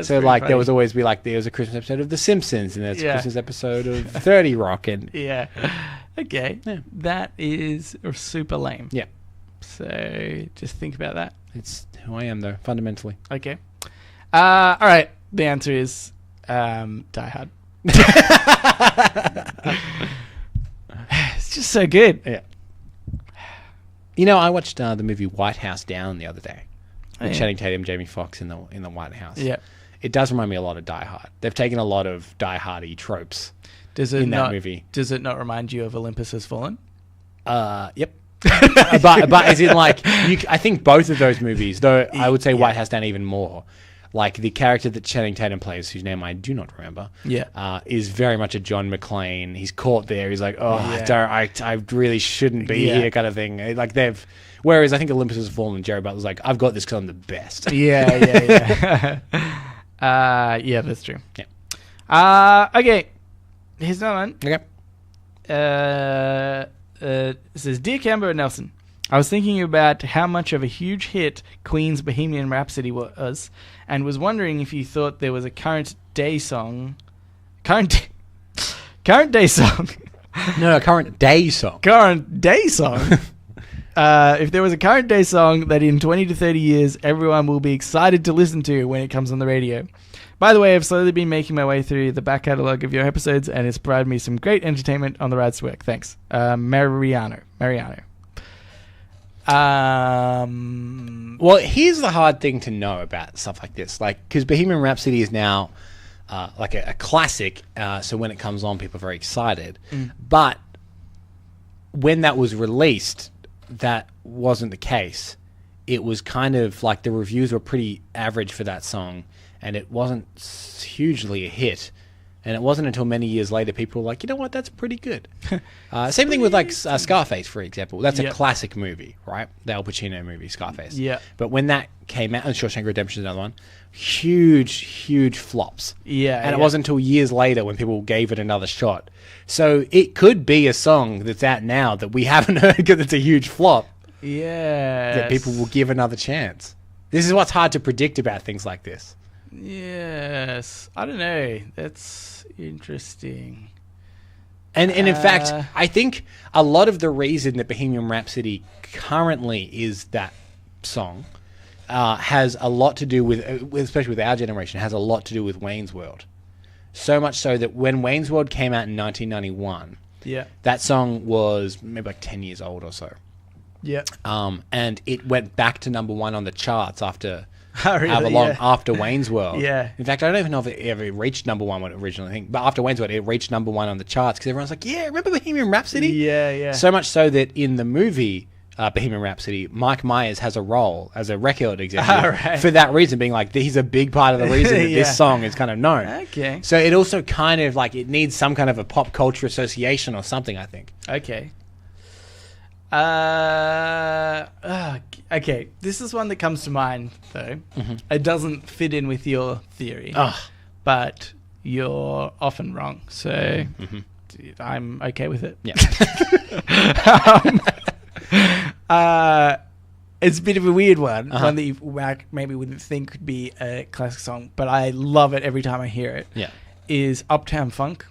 So like funny. There was always be like there was a Christmas episode of The Simpsons, and there's a Christmas episode of 30 Rock, and Okay. Yeah. That is super lame. Yeah. So just think about that. It's who I am, though, fundamentally. Okay. All right. The answer is Die Hard. It's just so good. Yeah. You know, I watched the movie White House Down the other day. With Channing Tatum, Jamie Foxx in the White House. Yeah. It does remind me a lot of Die Hard. They've taken a lot of Die Hard-y tropes in that movie. Does it not remind you of Olympus Has Fallen? Yep. but as in, like, I think both of those movies, though I would say White House Down even more, like the character that Channing Tatum plays, whose name I do not remember, is very much a John McClane. He's caught there. He's like, I really shouldn't be here, kind of thing. Like whereas I think Olympus Has Fallen and Jerry Butler's like, I've got this because I'm the best. Yeah. That's true. Yeah. Okay. Here's another one. Okay. It says, Dear Camber and Nelson, I was thinking about how much of a huge hit Queen's Bohemian Rhapsody was, and was wondering if you thought there was a current day song. Current day song. No, current day song. Current day song. If there was a current day song that in 20 to 30 years everyone will be excited to listen to when it comes on the radio. By the way, I've slowly been making my way through the back catalogue of your episodes, and it's provided me some great entertainment on the rides to work. Thanks. Mariano. Well, here's the hard thing to know about stuff like this. Like, because Bohemian Rhapsody is now like a classic, so when it comes on, people are very excited. But when that was released, that wasn't the case. It was kind of like the reviews were pretty average for that song, and it wasn't hugely a hit. And it wasn't until many years later people were like, you know what, that's pretty good. Same thing with like Scarface, for example. That's a classic movie, right? The Al Pacino movie, Scarface. Yeah. But when that came out, and Shawshank Redemption is another one, huge flops. Yeah. And it wasn't until years later when people gave it another shot. So it could be a song that's out now that we haven't heard because it's a huge flop. Yeah. That people will give another chance. This is what's hard to predict about things like this. Yes. I don't know. That's interesting. And in fact, I think a lot of the reason that Bohemian Rhapsody currently is that song has a lot to do with, especially with our generation, has a lot to do with Wayne's World. So much so that when Wayne's World came out in 1991, that song was maybe like 10 years old or so. Yeah. And it went back to number one on the charts after really? after Wayne's World. Yeah. In fact, I don't even know if it ever reached number one when it originally, I think, but after Wayne's World, it reached number one on the charts because everyone's like, yeah, remember Bohemian Rhapsody? Yeah. So much so that in the movie Bohemian Rhapsody, Mike Myers has a role as a record executive for that reason, being like, he's a big part of the reason that this song is kind of known. Okay. So it also kind of like, it needs some kind of a pop culture association or something, I think. Okay. Okay, this is one that comes to mind, though. It doesn't fit in with your theory, but you're often wrong, so I'm okay with it. Yeah. It's a bit of a weird one, one that you maybe wouldn't think could be a classic song, but I love it every time I hear it. Yeah. Is Uptown Funk.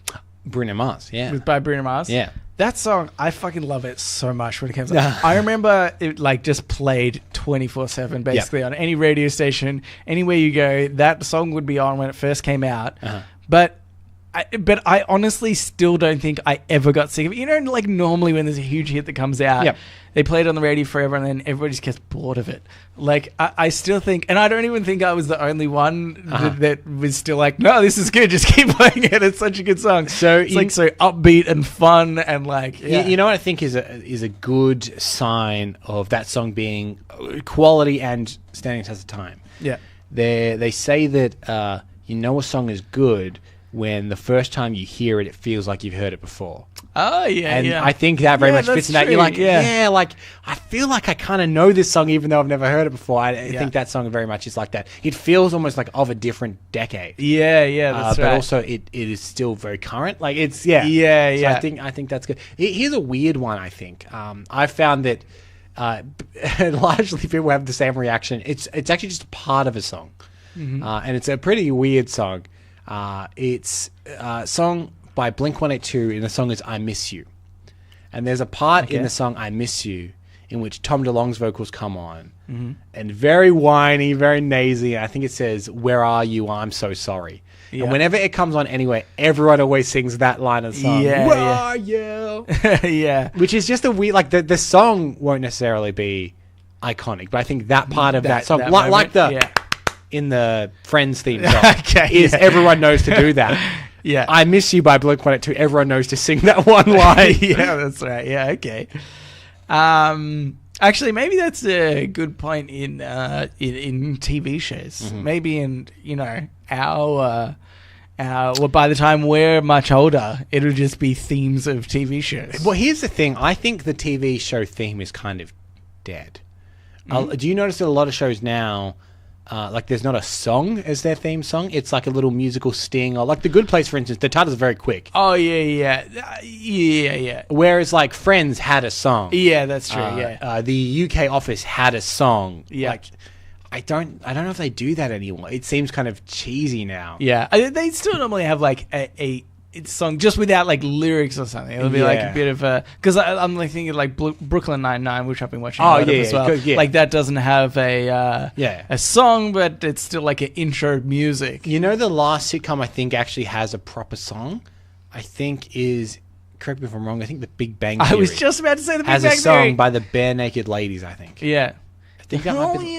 Bruno Mars, By Bruno Mars. Yeah. That song, I fucking love it so much when it comes out. I remember it like just played 24/7 basically on any radio station, anywhere you go. That song would be on when it first came out. But I honestly still don't think I ever got sick of it. You know, like normally when there's a huge hit that comes out, they play it on the radio forever and then everybody just gets bored of it. Like, I still think, and I don't even think I was the only one that was still like, no, this is good, just keep playing it. It's such a good song. So it's like so upbeat and fun and like, you know what I think is a good sign of that song being quality and standing the test of time? Yeah. They say that you know a song is good when the first time you hear it, it feels like you've heard it before. Oh, yeah, and I think that very much fits in that. You're like, like, I feel like I kind of know this song even though I've never heard it before. I think that song very much is like that. It feels almost like of a different decade. Yeah, that's right. But also, it is still very current. Like, it's, So I think that's good. Here's a weird one, I think. I found that largely people have the same reaction. It's actually just a part of a song. And it's a pretty weird song. It's a song by Blink-182, and the song is I Miss You. And there's a part in the song "I Miss You" in which Tom DeLonge's vocals come on, and very whiny, very nasally. I think it says, "Where are you? I'm so sorry." Yeah. And whenever it comes on anywhere, everyone always sings that line of the song. Where are you? Yeah. Which is just a weird, like the song won't necessarily be iconic, but I think that part of that song, like in the Friends theme song, everyone knows to do that. Yeah. I Miss You by Blink-182. Everyone knows to sing that one line. Yeah, that's right. Yeah, okay. Actually, maybe that's a good point in TV shows. Maybe in our well, by the time we're much older, it'll just be themes of TV shows. Well, here's the thing. I think the TV show theme is kind of dead. Do you notice that a lot of shows now, like there's not a song as their theme song? It's like a little musical sting, or like The Good Place, for instance. The title's very quick. Oh yeah. Whereas like Friends had a song. Yeah, that's true. The UK Office had a song. Yeah. Like, I don't know if they do that anymore. It seems kind of cheesy now. Yeah, they still normally have like a song just without like lyrics or something. It'll be like a bit of a, because I'm like thinking like Brooklyn Nine-Nine, which I've been watching a lot of as well. Like that doesn't have a song, but it's still like an intro music. You know, the last sitcom I think actually has a proper song, I think is, correct me if I'm wrong, I think The Big Bang Theory. I was just about to say The Big Bang Theory. Has a song Theory. by the Bare Naked Ladies, I think. Yeah. I think that might be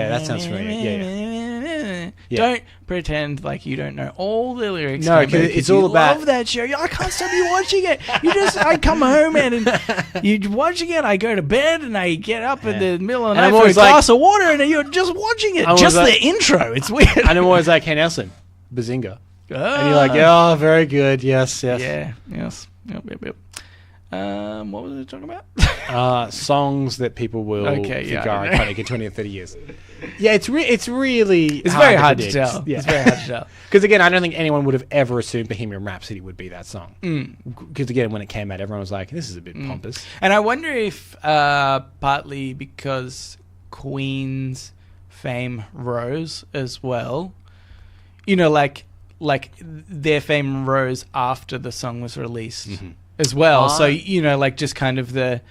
that sounds familiar. Yeah. Don't pretend like you don't know all the lyrics. No, because it's all about. I love that show. I can't stop you watching it. I come home and you watching it. I go to bed and I get up in the middle of the night for a glass of water and you're just watching it. Just the intro. It's weird. And I'm always like, hey Nelson, Bazinga. And you're like, oh, very good. Yes. Yeah. Yes. Yep. What was I talking about? Songs that people will figure are iconic in 20 or 30 years. Yeah, it's really very hard to tell. Yeah. It's very hard to tell. Because again, I don't think anyone would have ever assumed Bohemian Rhapsody would be that song. Because again, when it came out, everyone was like, this is a bit pompous. And I wonder if partly because Queen's fame rose as well, like their fame rose after the song was released. As well, so like just kind of the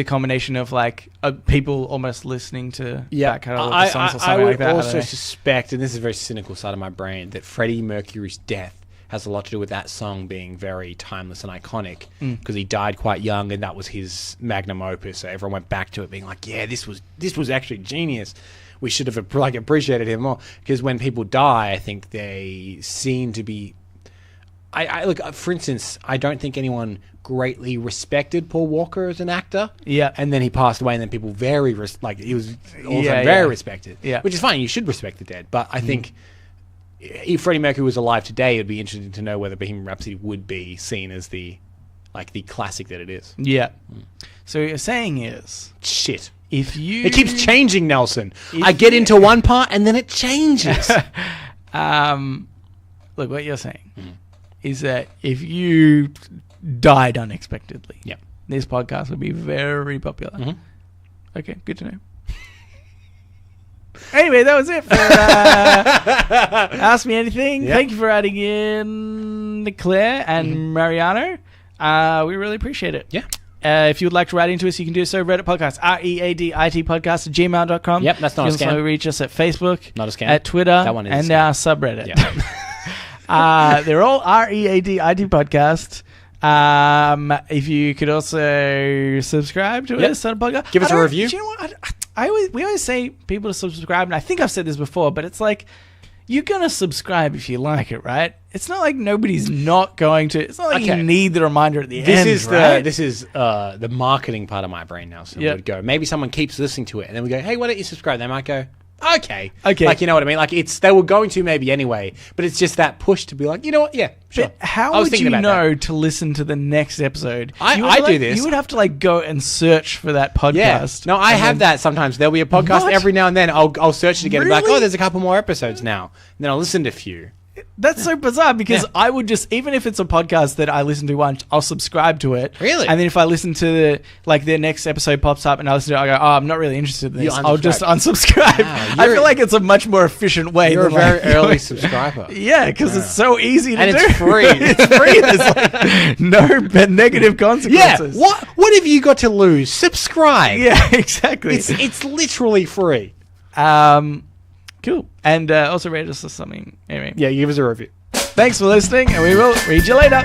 combination of like people almost listening to back catalog of the songs or something like that. I would also suspect, and this is a very cynical side of my brain, that Freddie Mercury's death has a lot to do with that song being very timeless and iconic because he died quite young and that was his magnum opus. So everyone went back to it, being like, "Yeah, this was actually genius. We should have appreciated him more." Because when people die, I think they seem to be. I look, for instance, I don't think anyone greatly respected Paul Walker as an actor. Yeah. And then he passed away, and then people he was also very respected. Yeah. Which is fine. You should respect the dead. But I think if Freddie Mercury was alive today, it would be interesting to know whether Bohemian Rhapsody would be seen as the classic that it is. Yeah. So what you're saying is... Shit. It keeps changing, Nelson. I get into one part, and then it changes. Look, what you're saying... is that if you died unexpectedly, this podcast would be very popular. Okay, good to know. Anyway, that was it for Ask Me Anything. Yep. Thank you for adding in Claire and Mariano. We really appreciate it. Yeah. If you would like to write into us, you can do so. Reddit podcast, readitpodcast @gmail.com. Yep, that's not a scam. You can also reach us at Facebook, not a scam. At Twitter, that one is and our subreddit. Yeah. They're all READIT podcast. If you could also subscribe to us on a podcast. Give us a review. Do you know what? We always say people to subscribe, and I think I've said this before, but it's like you're gonna subscribe if you like it, right? It's not like nobody's not going to. It's not like you need the reminder at the end. This is the marketing part of my brain now. So would go. Maybe someone keeps listening to it, and then we go, "Hey, why don't you subscribe?" They might go, Okay. Like, you know what I mean? Like, they were going to maybe anyway, but it's just that push to be like, you know what? Yeah, sure. But how would you know to listen to the next episode? I do this. You would have to, like, go and search for that podcast. Yeah. No, I have that sometimes. There'll be a podcast every now and then. I'll search it again and be like, oh, there's a couple more episodes now. And then I'll listen to a few. That's so bizarre because I would just, even if it's a podcast that I listen to once, I'll subscribe to it. Really? And then if I listen to their next episode pops up and I listen to it, I go, oh, I'm not really interested in this. I'll just unsubscribe. I feel like it's a much more efficient way. You're a very early subscriber. Yeah, because it's so easy to do. And it's free. It's free. There's no negative consequences. Yeah. What have you got to lose? Subscribe. Yeah, exactly. It's literally free. Cool. And also rate us or something. Anyway. Yeah, give us a review. Thanks for listening, and we will read you later.